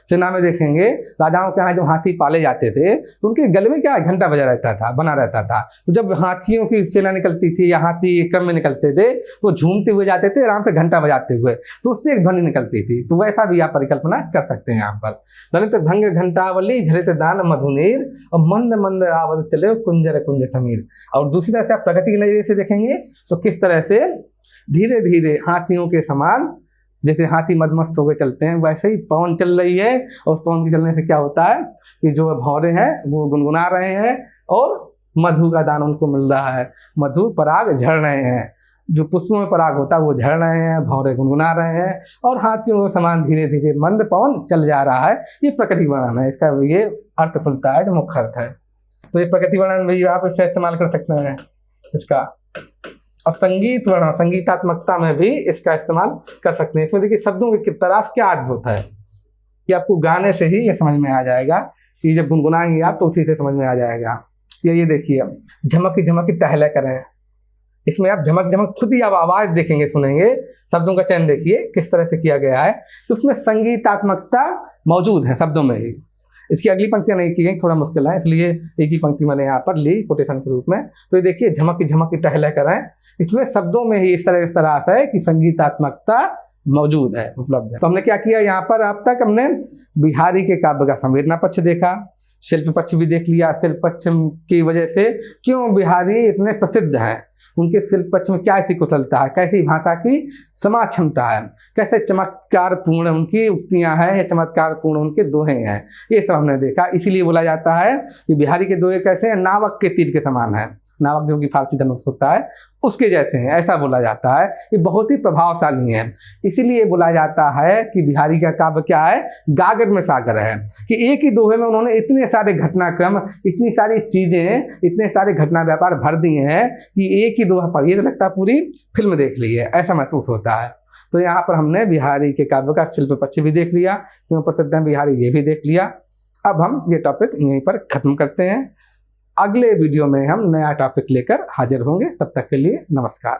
सेना में देखेंगे, राजाओं के यहाँ जब हाथी पाले जाते थे तो उनके गले में क्या घंटा बजा रहता था, बना रहता था। तो जब हाथियों की सेना निकलती थी या हाथी क्रम में निकलते थे तो झूमते हुए जाते थे, आराम से घंटा बजाते हुए, तो उससे एक ध्वनि निकलती थी। तो वैसा भी आप परिकल्पना कर सकते हैं यहाँ पर। रनित भंग घंटावली झरित दान मधुनीर, और मंद मंद आवत चले कुंजर कुंज समीर। और दूसरी तरह से आप प्रगति के नजरिए से देखेंगे तो किस तरह से धीरे धीरे हाथियों के समान, जैसे हाथी मदमस्त होकर चलते हैं, वैसे ही पवन चल रही है। और उस पवन के चलने से क्या होता है कि जो भौरे हैं वो गुनगुना रहे हैं और मधु का दान उनको मिल रहा है, मधु पराग झड़ रहे हैं। जो पुष्पों में पराग होता है वो झड़ रहे हैं, भौरे गुनगुना रहे हैं, और हाथियों के समान धीरे धीरे मंद पवन चल जा रहा है। ये प्रकृति वर्णन है, इसका ये अर्थ खुलता है जो मुख्य अर्थ है। तो ये प्रकृति वर्णन भी आप इससे इस्तेमाल कर सकते हैं इसका। और संगीत वर्णन, संगीतात्मकता में भी इसका इस्तेमाल कर सकते हैं। इसमें देखिए शब्दों की तराश क्या अद्भुत है कि आपको गाने से ही ये समझ में आ जाएगा, कि जब गुनगुनाएंगे आप तो उसी से समझ में आ जाएगा। ये देखिए, झमक की टहले करें, इसमें आप झमक झमक खुद ही आप आवाज़ देखेंगे, सुनेंगे, शब्दों का चयन देखिए किस तरह से किया गया है। तो उसमें संगीतात्मकता मौजूद है शब्दों में ही। इसकी अगली पंक्तियां नहीं की गई, थोड़ा मुश्किल है, इसलिए एक ही पंक्ति मैंने यहाँ पर ली कोटेशन के रूप में। तो ये देखिए, झमक की टहले करें, इसमें शब्दों में ही इस तरह आशा है कि संगीतात्मकता मौजूद है, उपलब्ध है। तो हमने क्या किया यहाँ पर, अब तक हमने बिहारी के काव्य का संवेदना पक्ष देखा, शिल्प पक्ष भी देख लिया। शिल्प पक्ष की वजह से क्यों बिहारी इतने प्रसिद्ध हैं, उनके शिल्प पक्ष में क्या ऐसी कुशलता है, कैसी भाषा की समा क्षमता है, कैसे चमत्कार पूर्ण उनकी उक्तियां हैं या चमत्कार पूर्ण उनके दोहे हैं, ये सब हमने देखा। इसीलिए बोला जाता है कि बिहारी के दोहे कैसे हैं, नावक के तीर के समान है। नावक जो कि फारसी धनुष होता है उसके जैसे हैं, ऐसा बोला जाता है। ये बहुत ही प्रभावशाली हैं, इसीलिए बोला जाता है कि बिहारी का काव्य क्या है, गागर में सागर है। कि एक ही दोहे में उन्होंने इतने सारे घटनाक्रम, इतनी सारी चीज़ें, इतने सारे घटना व्यापार भर दिए हैं कि एक ही दोहा पढ़िए तो लगता है पूरी फिल्म देख ली है, ऐसा महसूस होता है। तो यहाँ पर हमने बिहारी के काव्य का शिल्प पक्ष भी देख लिया, क्यों प्रसिद्ध है बिहारी, ये भी देख लिया। अब हम ये टॉपिक यहीं पर ख़त्म करते हैं। अगले वीडियो में हम नया टॉपिक लेकर हाजिर होंगे, तब तक के लिए नमस्कार।